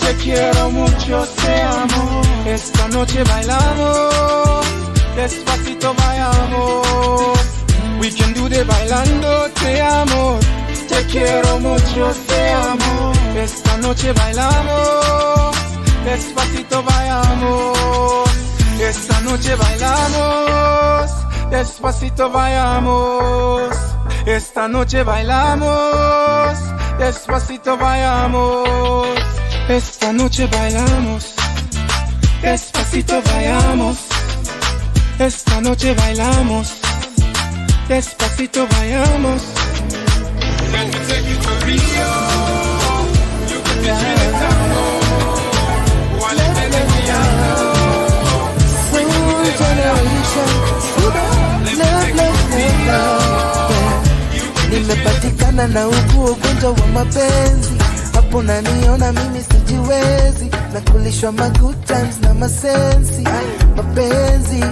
S12: Te quiero mucho, te amo. Esta noche bailamos, despacito vayamos. We can do the bailando, te amo. Te quiero mucho, te amo. Esta noche bailamos, despacito vayamos. Esta noche bailamos, despacito vayamos. Esta noche bailamos, despacito vayamos. Esta noche bailamos, despacito vayamos. Esta noche bailamos, despacito vayamos. Let me take you to Rio. You can teach me the tango while I play the piano.
S7: Soul generation. Love, love, love. Nimepatikana na ugonjwa wa mapenzi. Hapo naniona mimi sijiwezi. Na kulishwa ma good times na masensi. Mapenzi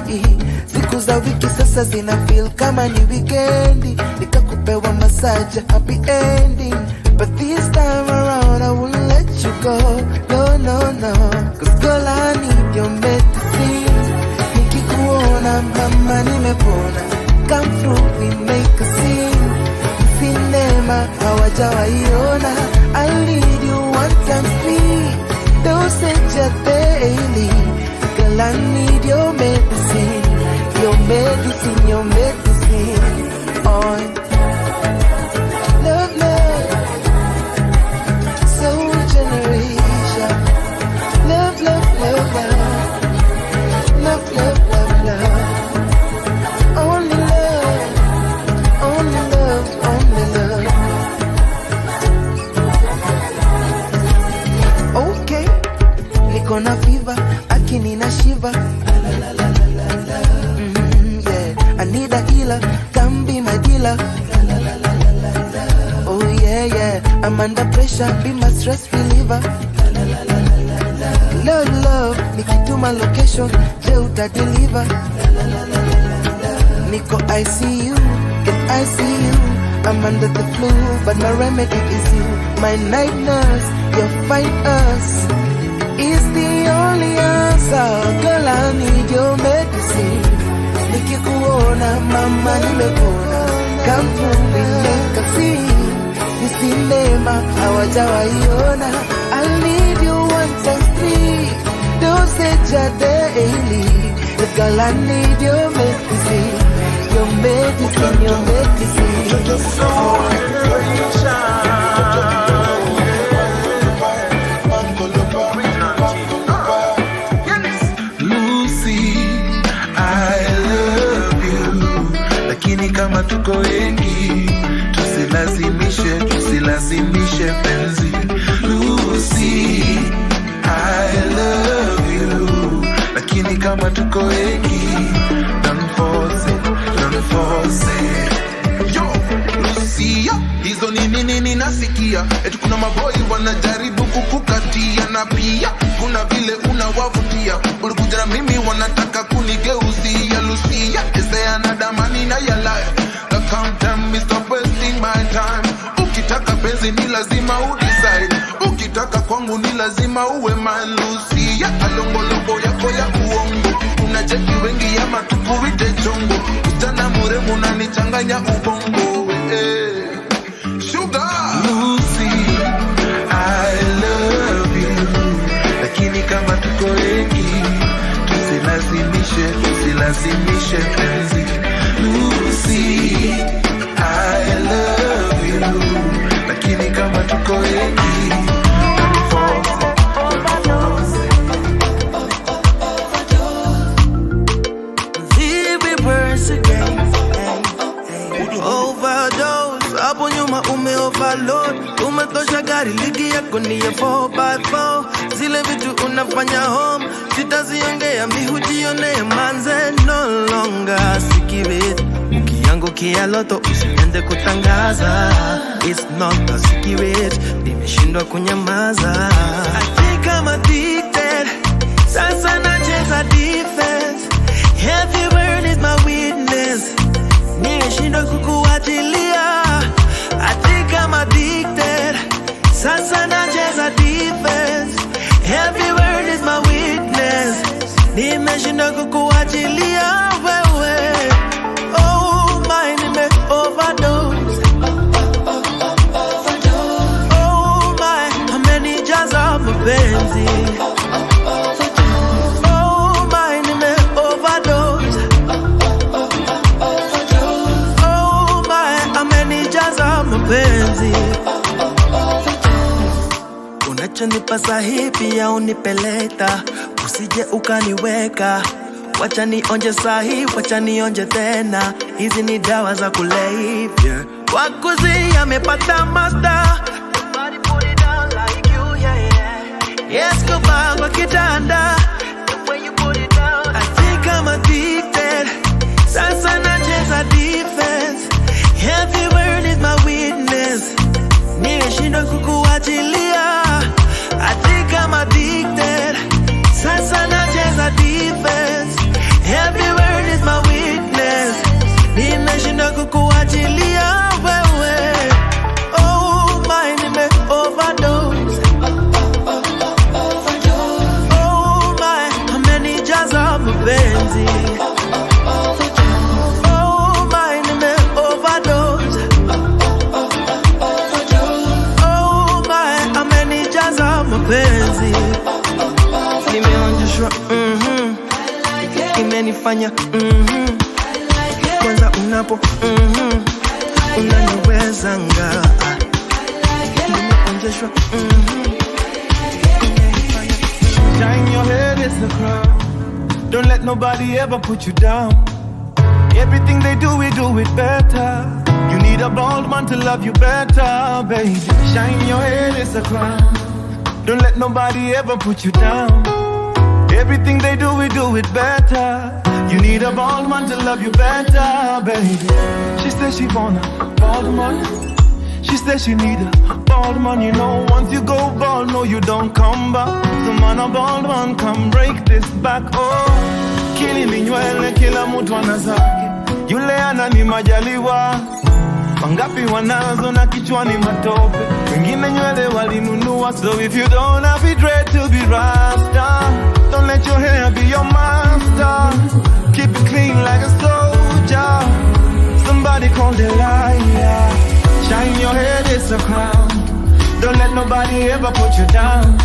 S7: siku za wiki sasa zina feel kama ni weekendi. Nikakupewa massage happy ending. But this time around I won't let you go. No, no, no. Cause girl I need your medicine. Nikikuona mama nimepona. Come through we make a scene. Cinema hawajawaiona. I'll need you 1 times 3. Dosage ya daily. Girl I need your medicine. Your medicine, your medicine. On love, love. Soul generation. Love, love, love, love. Love, love, love, love. Only love. Only love, only love. Okay. Niko na fever, akini na shiva. Yeah, I need a healer, come be my dealer. Oh yeah, yeah, I'm under pressure, be my stress reliever. Love, love, nikituma location, je uta deliver. Niko ICU, in ICU, I'm under the flu, but my remedy is you. My night nurse, your fine us is the only answer. Girl, I need your medicine. Nikikuona mama nimepona. Come through me make a scene. Ni cinema hawajawaiona. I need you 1 times 3.
S12: dosage daily. The girl, I need your medicine. Your medicine, your medicine.
S16: Kama tuko wengi, tusilazimishe penzi. Lucy, I love you. Lakini kama tuko wengi, don't force it. Yo, Lucy, hizo nini nasikia. Eti kuna maboi wanajaribu kukukatia. Na pia, kuna vile unawavutia. Ulikuja na mimi wanataka kunigeuzia. Lucy, is there another man in your life? Can't tell me stop wasting my time. Ukitaka penzi ni lazima udecide. Ukitaka kwangu ni lazima uwe man. Lucy, alongologo yako ya uongo. Unacheki wengi ya matukuite chongo. Ujana muremu unanichanganya ubongo. Sugar Lucy, I love you. Lakini kama tuko wengi, tusilazimishe penzi. Lucy, I love you. Lakini kama tuko wengi,
S2: overdose. Hapo nyuma overload. Umetosha gari ligi yako ni ya 4x4. Zile vitu unafanya home sitaziongea, mihujione manze no longer. Sikibit ukiangukia loto usiende kutangaza. It's not a secret, nimeshindwa kunyamaza. I think I'm addicted, sasa nacheza defense. Every word is my witness, nimeshindwa kukuachilia. I think I'm addicted, sasa nacheza defense. Every word is my witness, nimeshindwa kukuachilia wewe. Oh my, nime overdose. Oh my, amenijaza mapenzi. Oh my, nime overdose. Oh my, amenijaza mapenzi. Unachonipa sahi pia unipeleta, usije ukaniweka. Wacha nionje sahi, wacha nionje tena. Hizi ni dawa za kulevya. Wakuzi amepata master. Nobody put it down like you, yeah. Yes, kuba kwa kitanda. The way you put it down, I think I'm addicted. Sasa nacheza defense. Every word is my witness, nimeshindwa kukuachilia. I think I'm addicted, sasa nacheza defense. Every word is my witness, nimeshindwa kukuachilia wewe. Oh my, nime overdose. Oh my, amenijaza mapenzi. Oh my, nime overdose. Oh my, amenijaza mapenzi. Nimeonjeshwa imenifanya kwanza unapo unaniwezanga. Nimeonjeshwa
S4: Shine your head, it's the crown. Don't let nobody ever put you down. Everything they do, we do it better. You need a bold man to love you better, baby. Shine your head, it's the crown. Don't let nobody ever put you down. Everything they do, we do it better. You need a bald man to love you better, baby. She says she want a bald man. She says she need a bald man. You know, once you go bald, no, you don't come back. So man, a bald man, come break this back. Oh, kili minywele, kila mtu anazake. Yule anani majaliwa. Mangapi wanazo na kichwani matope. Wengine nywele walinunua. So if you don't have it dread to be rasta, don't let your hair be your master. Keep it clean like a soldier. Somebody call the liar. Shine your head, it's a crown. Don't let nobody ever put you down.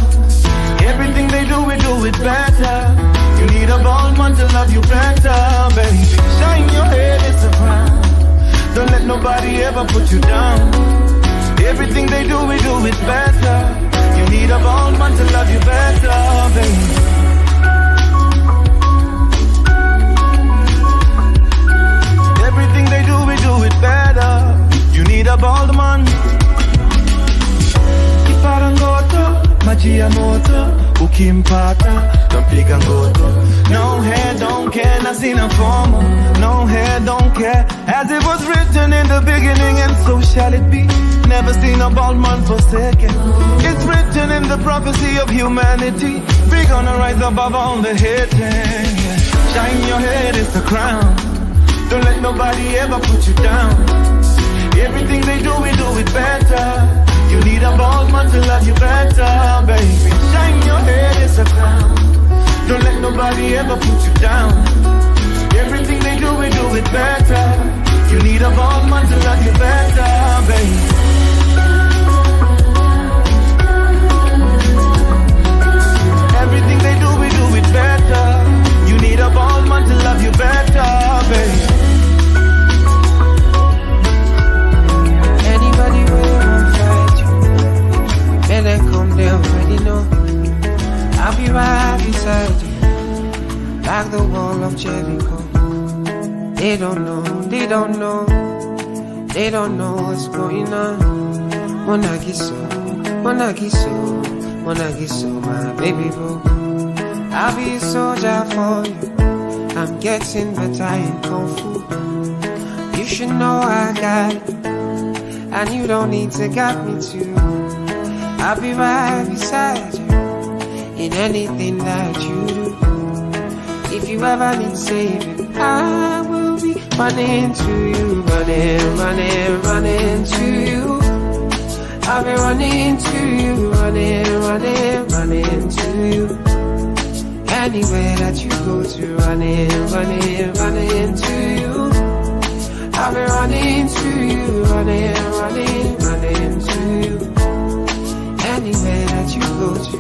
S4: Everything they do, we do it better. You need a bald man to love you better, baby. Shine your head, it's a crown. Don't let nobody ever put you down. Everything they do, we do it better. You need a bald man to love you better, baby. Everything they do, we do it better. You need a bald man. Iparangoto, maji ya moto, ukimpata, nampiga ngoto. No hair, don't care, na sina forma. No hair, don't care, as it was written in the beginning, and so shall it be. Never seen a bald man forsaken. It's written in the prophecy of humanity. We're gonna rise above all the hating. Shine your head, it's the crown. Don't let nobody ever put you down. Everything they do, we do it better. You need a bald man to love you better, baby. Shine your head, it's a crown. Don't let nobody ever put you down. Everything they do, we do it better. You need a bald man to love you better, baby. Everything they do, we do it better. You need a bald man to love you better, baby.
S17: Anybody will fight you, better come, they already know. I'll be right beside you, like the wall of Jericho. They don't know, they don't know, they don't know what's going on. Monagiso, Monagiso, Monagiso, my baby boo. I'll be a soldier for you. I'm getting better in Kung Fu. You should know I got it, and you don't need to guide me too. I'll be right beside you in anything that you do. If you ever need saving, I will be running to you, running, running, running to you. I'll be running to you, running, running, running to you. Anywhere that you go to, running, running, running to you. I'll be running to you, running, running, running to you. Anywhere that you go to.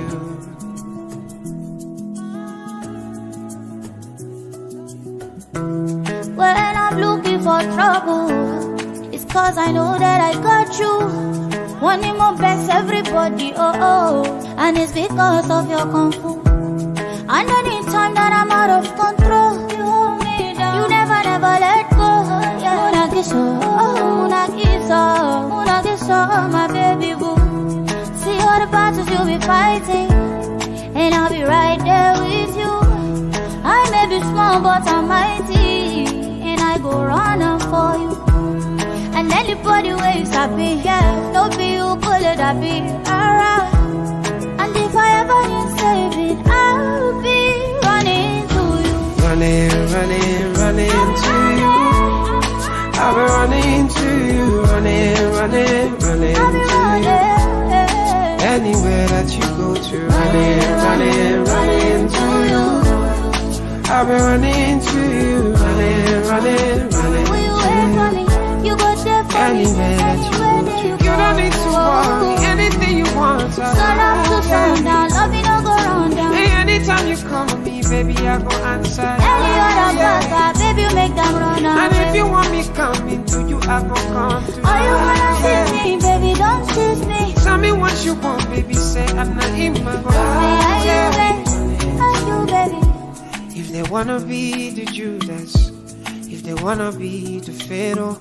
S18: When I'm looking for trouble, it's cause I know that I got you. Wanting my best, everybody, oh oh. And it's because of your kung fu. And anytime that I'm out of control, you hold me down. You never, never let go. Yeah. Munagiso, my baby boo. See all the battles you'll be fighting, and I'll be right there with you. I may be small, but I'm mighty, and I go running for you. And anybody where you sabi, yeah, don't be you, could it be alright. And if I ever need saving, I'll be running to you.
S17: Running, running, running to you. I'll be running to you, running, running, running to you. Anywhere that you go to, running, running, running to you. I'll be running to you, running, running, running to you.
S18: You go there for
S17: anywhere that you go to. You don't need to worry, anything you want.
S18: Sun up to sundown, love you don't go round down.
S17: Hey, anytime you come with me, baby, I go answer.
S18: Any other brother, baby, you make them run away.
S17: And if you want me coming to you, I go come to you.
S18: Oh, you wanna tease me, baby, don't tease me.
S17: Tell me what you want, baby, say I'm not in my
S18: are you, baby?
S17: If they wanna be the Judas, if they wanna be the Pharaoh,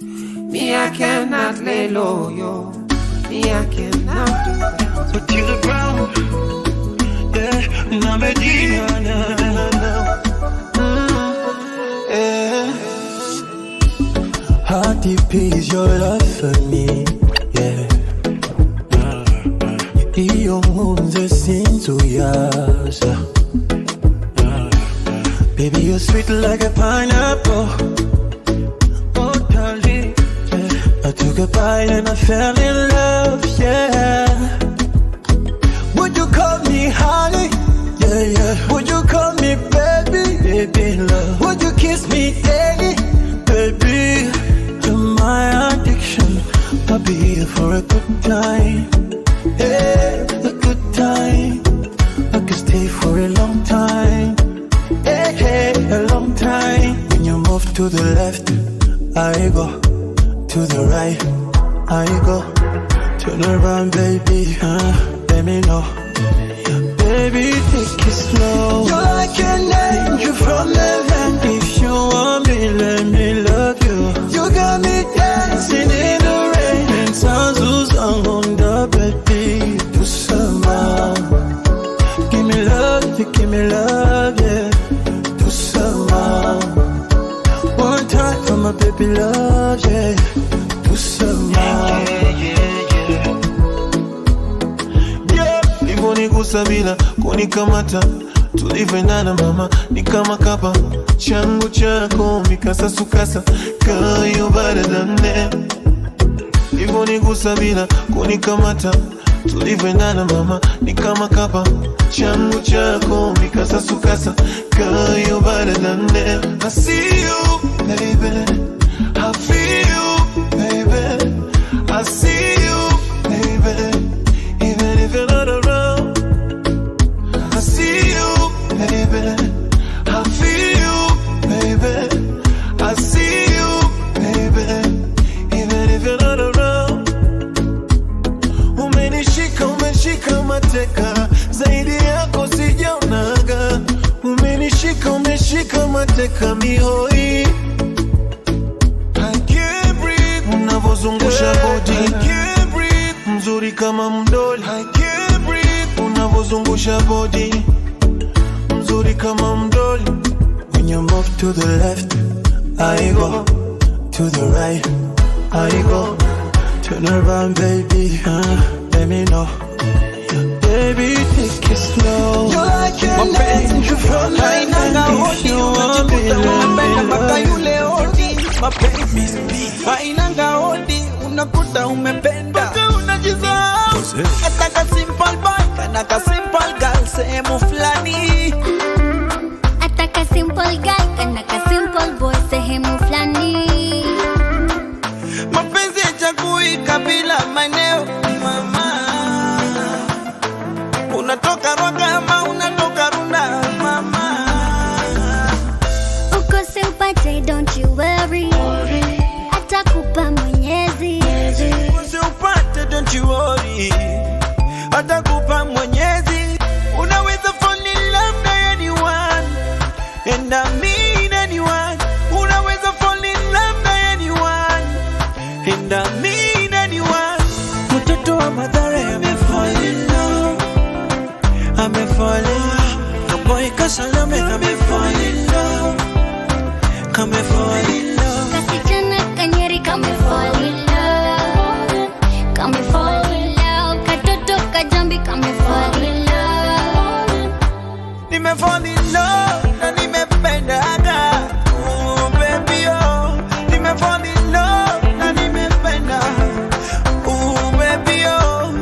S17: me I cannot lay low, yo. Me I cannot do that.
S2: But to the ground, yeah, na Medina, na. Yeah. How deep is your love for me, yeah. Iyo munze sintuyasa. Baby, you're sweet like a pineapple. Oh, darling, yeah. I took a bite and I fell in love, yeah. Would you call me honey? Yeah, yeah. Would you call me baby? Baby, love. Would you kiss me daily? Baby, you're my addiction. I'll be here for a good time. Yeah, a good time. move to the left, I go. To the right, I go. Turn around, baby, let me know. Baby, take it slow. You're like an angel from heaven. If you want me, let me love you. You got me dancing in the rain. And sounds who's on the baby. Do some more. Give me love, yeah. Do some more. One time for my baby love, yeah. Do some more. Nigusa bila kunikamata, tulivyoendana mama ni kama kapa, changu chako mikasa sukasa, kayo better than that. Nigusa bila kunikamata, tulivyoendana mama ni kama kapa, changu chako mikasa sukasa, kayo better than that. I see you, baby, I feel you, baby, I see you, baby, even if you're not around. I feel you, baby. I see you, baby. Even if you're not around. Umenishika mateka, zaidi yako sijaonaga. Umeshika mateka mihoi. I can't breathe. Unavozungusha body, I can't breathe. Mzuri kama mdoli, I can't breathe. Unavozungusha body. Kama mdoli. When you move to the left, I go. To the right, I go. Turn around, baby, let me know. Baby, take it slow. You're like an angel from heaven. If you want me, let me love.
S19: Hainanga hodi, unakuta umependa unajizao. Ataka simple boy, kanaka simple girl, sehemu flani.
S18: Ataka simple guy, kanaka simple boy, sehemu flani.
S19: Mapenzi hachagui kabila maeneo, mama. Unatoka Rwaka ama unatoka Runda, mama.
S18: Ukose upate, don't you worry. Atakupa Mwenyezi.
S19: Ukose upate, don't you worry. Atakupa Mwenyezi. Unaweza fall in love na anyone, and I mean anyone. Unaweza fall in love na anyone, and I mean anyone. Mtoto wa Mathare amefall in love, amefall in love. Kaboy Kasalame amefall in love, kamefall in love.
S18: Kasichana Kanyeri kamefall in love, kamefall in love. Katoto Kajambi kamefall in love.
S19: Nimefall in love na nimependaga. Oh baby oh, nimefall in love na nimependa. Oh baby oh.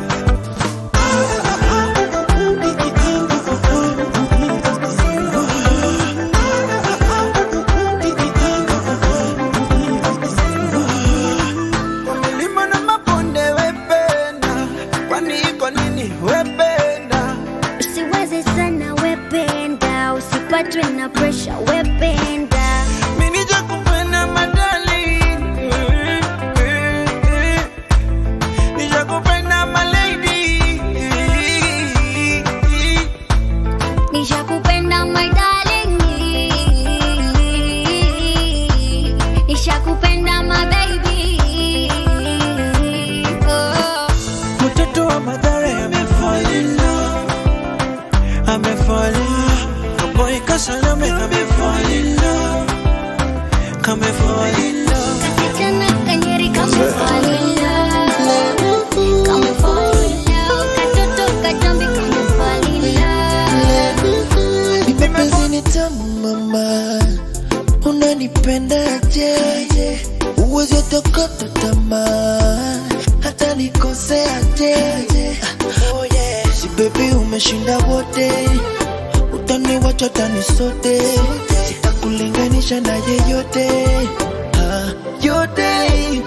S19: Milima na mabonde wependa, kwani iko nini wependa?
S18: Usiwaze sana wependa, usipatwe na pressure wependa.
S19: Mimi nijakupenda madali, nijakupenda malady,
S18: Nishakupenda my darling, nishakupenda my baby. Oh.
S19: mtoto wa Mathare amefall in love, amefall in love. Kaboy Kasalame amefall in love, kamefall in love.
S18: Kasichana Kanyeri kamefall in love, kamefall in love. Katoto Kajambi kamefall in love.
S11: Mapenzi ni tamu mama, unanipendaje? Uwezi utokota tamaa, hata nikoseaje? Oh yeah, si baby umeshinda wote, utaniwacha tani sote, sitakulinganisha na yeyote, yote.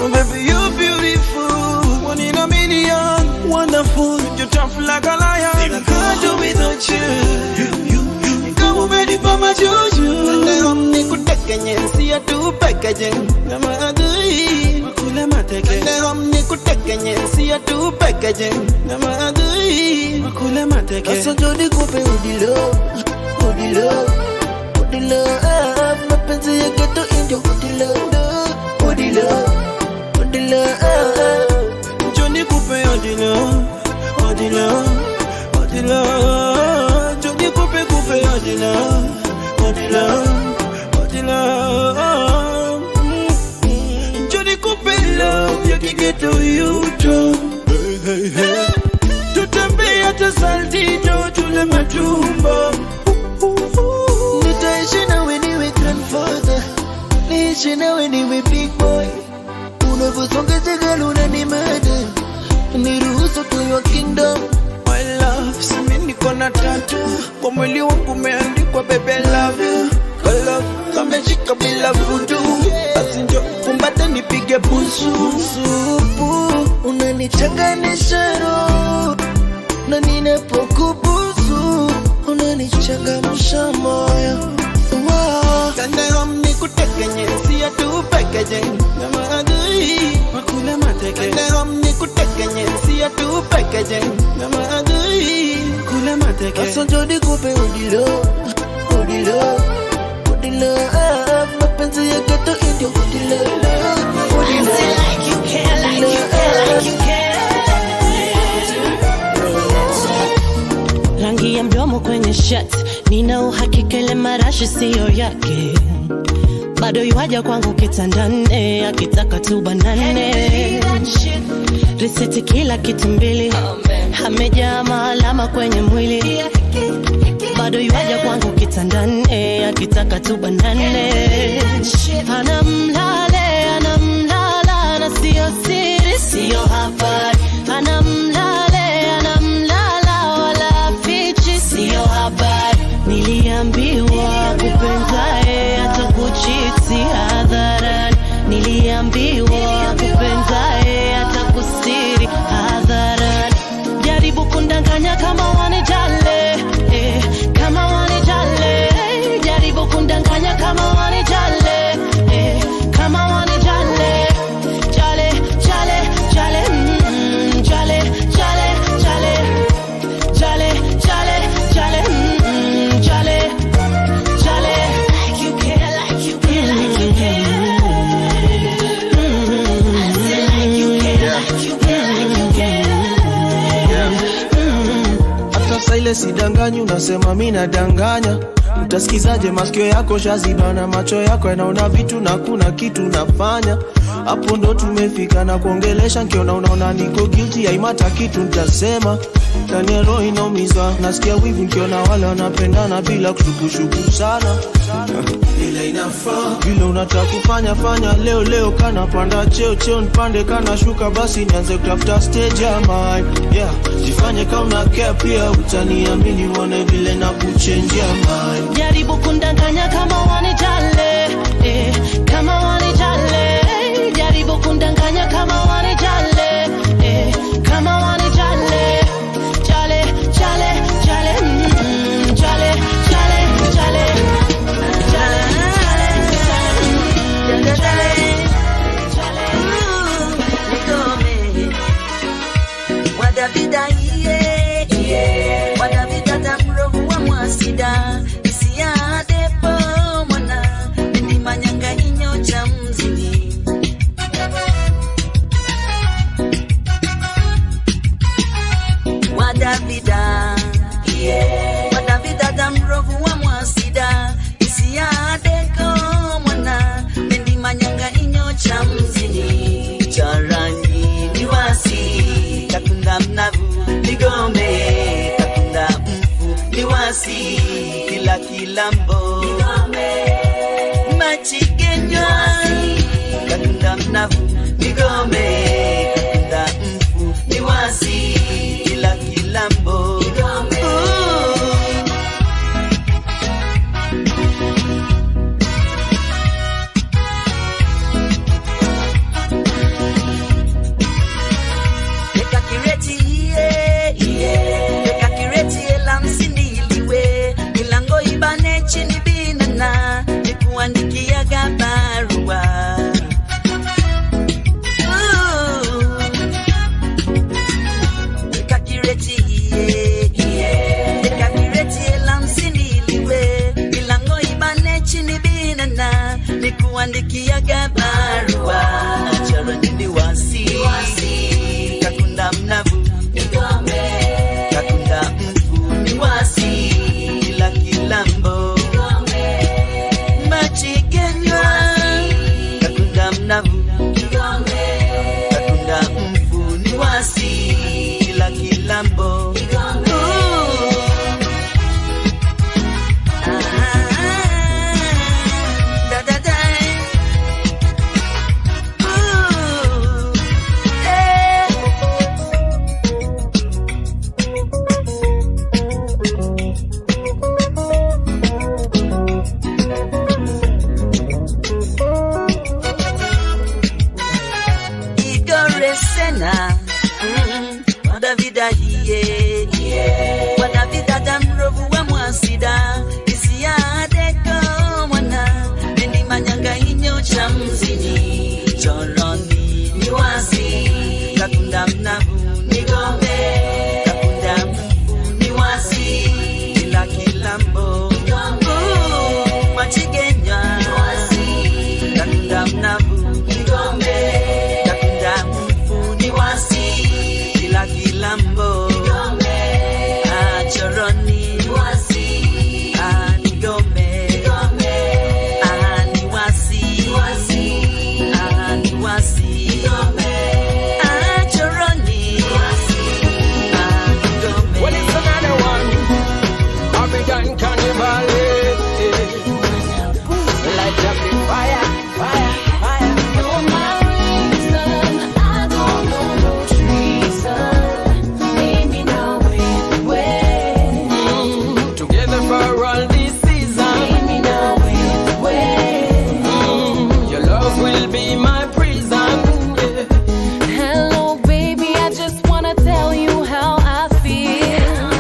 S19: Oh baby you beautiful, one in a million, wonderful. You're tough like a lion, I can't do without you. Kama umenipa majuju, leo nikuteke nyesi. siya tu packaging na maadui makula mateke na hamni kutekenye siya tu packaging na maadui makula mateke asa jodi kupe udilo mapenzi ya geto indio udilo jodi kupe udilo jodi kupe udilo Johnny Coupe love ya kigeto yuto tutembe hata saltito tule matumbo nitaishi nawe niwe grandfather niishi nawe niwe big boy unavyosonga tegalo unanimada niruhusu to your kingdom my love simi niko na tattoo kwa mwili wangu umeandikwa baby I love you love kameshika bila vudu basi njo kumbate nipige busu supu unanichanganisha roho na ninapokubusu unanichangamsha moyo kanda hamni kutekenye siya tu packaging na maadui makula mateke kanda hamni kutekenye siya tu packaging na maadui kula mateke asa jodi kupe udilo mapenzi ya geto indio udilo like you care
S1: rangi ya mdomo kwenye shirt nina uhakika ile marashi siyo yake bado yuaja kwangu kitandane akitaka tu banane risiti kila kitu mbili amejaa maalama kwenye mwili bado yuaja kwangu kitandane akitaka tu banane anamlala na siyo siri siyo habari anamlala wala fichi siyo habari niliambiwa kupenzae atakuchiti hadharani niliambiwa kupenzae atakustiri hadharani jaribu kundanganya kama wanijale kama wanijale jaribu kundanganya kama wanijale kama wanijale jale jale jale jale jale jale jale jale jale jale jale like you care like you care like you care like you care like you care like you care
S17: Sasa ile sidanganyi unasema mimi nadanganya utasikizaje masikio yako shaziba na macho yako yanaona vitu na kuna kitu nafanya hapo ndo tumefika na kuongelesha nikiona unaona niko guilty haimata kitu nitasema ndani ya roho inaumiza nasikia wivu nikiona wale wanapendana bila kushukushuku sana ile inafaa vile unataka kufanya leo kana panda cheo nipande kana shuka basi nianze kutafuta stage ya mind yeah jifanye kama una care pia utaniamini uone vile na kuchange ya mind
S1: jaribu kundanganya kama wanijale kama wanijale jaribu kundanganya kama wanijale kama wanijale jale jale jale jale jale jale
S20: Wadavida wadavida tamrovu wa mwasida isia depo mwana ni manyanga inyo cha mzini wadavida tamrovu wa mwasida isia depo mwana ni manyanga inyo cha mzini charangi niwasi kakunda mnavu nigome kakunda mfu niwasi kila mbo nigome machigenywa kakunda mnavu nigome kakunda mfu niwasi kila mbo nigome chini binana nikuandikia gaba Mwandikia barua choro ni wasi kakunda mnavu nigombe kakunda mfu ni wasi kila kilambo nigombe machigenywa kakunda mnavu nigombe kakunda mfu ni wasi kila kilambo nigombe Wadavida hiye Wadavida damrovu wa mwasida Isia adeko mwana Nendi manyanga inyo cha mzini Choroni ni wasi Kakunda mnavu ni gombe Kakunda mfu ni wasi Kila kilambo Machigenya ni wasi Kakunda mnavu ni gombe Kakunda mfu ni wasi Kilambo Choroni wasi Nigombe ni wasi ni wasi Choroni Nigombe.
S11: Well, it's another one. African carnival. Light up the fire, fire, fire.
S1: You're my reason. I don't know no treason.
S11: Together for all this season. Your love will be my prison.
S1: Hello, baby, I just wanna tell you how I feel.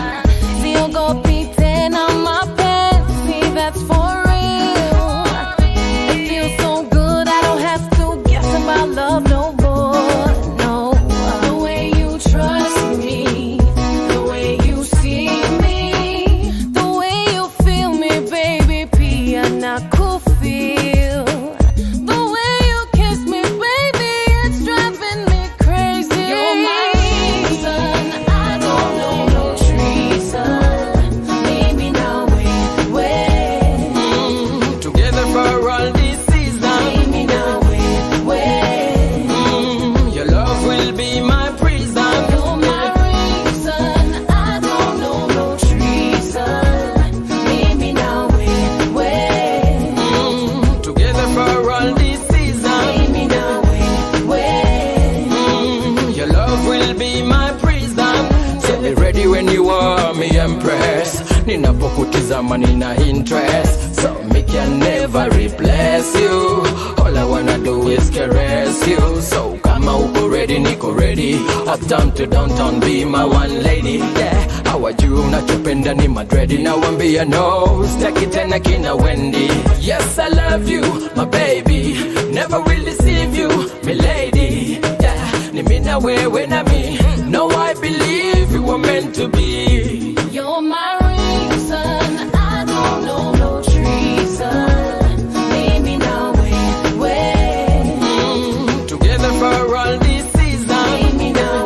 S1: See you go pretend I'm my pants. See, that's for real. It feels so good, I don't have to guess about love no more. No, the way you trust me, the way you see me, the way you feel me, baby, pia na kufeel. The way you kiss me, baby, it's driving me crazy. You're my reason, I don't know no treason. Maybe now wait.
S11: Together for all this season.
S1: Maybe now wait.
S11: Your love will be my prison.
S1: You're my reason, I don't know no treason. Maybe now wait.
S11: Together for all this season.
S1: Maybe now wait.
S11: Your love will be my prison. So be ready when you are me empress. Ninapokutizama nina interest. So me can never replace you. All I wanna do is caress you. So kama uko ready, niko ready. Uptown to downtown, be my one lady. Yeah, hawajui unachopenda ni madredi. Nawambia no, staki tena kina Wendy. Yes, I love you, my baby. Never will deceive you, my lady. Yeah, ni mimi na wewe na mi. No, I believe we were meant to be.
S1: You're my reason, I don't know no treason. Maybe now wait.
S11: Together for all this season.
S1: Maybe now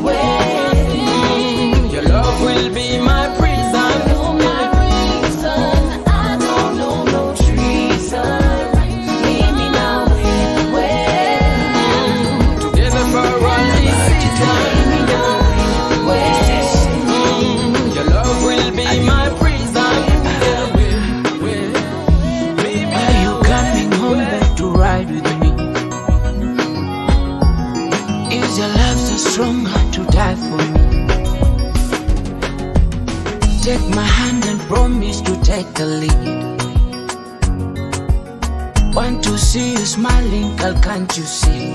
S1: wait.
S11: Your love will be my prison.
S1: You're my reason, I don't know no treason. Maybe now wait.
S11: Together for all this season.
S1: Maybe now wait.
S11: Your love will be my prison.
S5: Are you coming home back to ride with me? Is your love so strong to die for me? Take my hand and promise to take the lead. Want to see you smiling, girl, can't you see?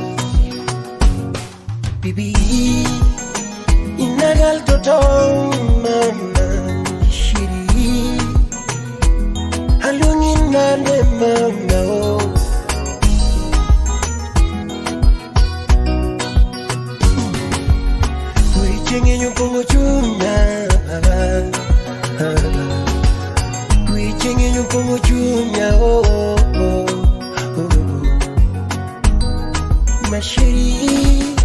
S2: Baby, inagal toto mama shiri alungin na ne mama oh. Kuichenye nyukungu chunya Kuichenye nyukungu chunya oh, oh, oh. shiri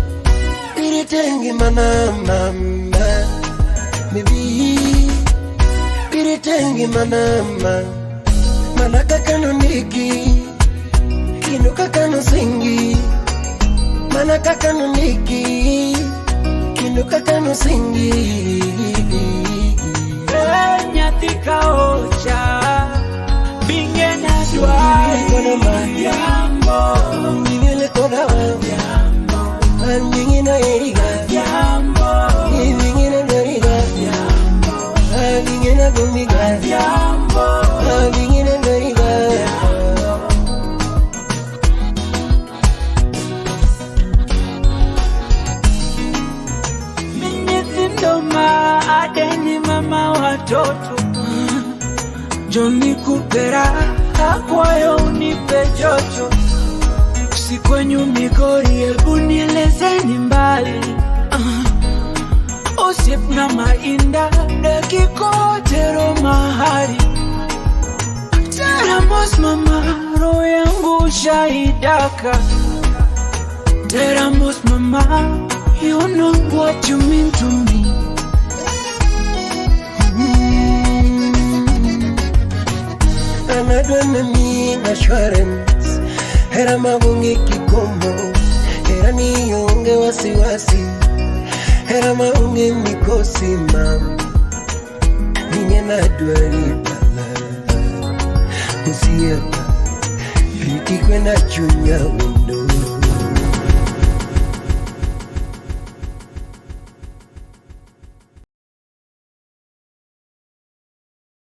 S2: biritengi mana mama Baby biritengi mana mana kakano niki kino kakano singi mana kakano niki kino kakano singi
S19: nyatika ocha bingena dwa yambo
S2: ngile kona yambo angina eriga
S19: yambo
S2: ngina eriga yambo angina gumiga
S19: yambo
S2: angina eriga
S19: Ndoma adeni mama watoto Joni kupera akwayo unipe joto Usikwenyu migori ebu nielezeni mbali Usip na mainda dekikotero mahari Teramos mama roho yangu shahidaka Teramos mama you know what you mean to me
S2: Anadwana mi assurance Hera mabungi kikomo Hera niyonge wasiwasi Hera maunge mikosi mam Ninye nadwari pala Usiapa Piki kwena chunya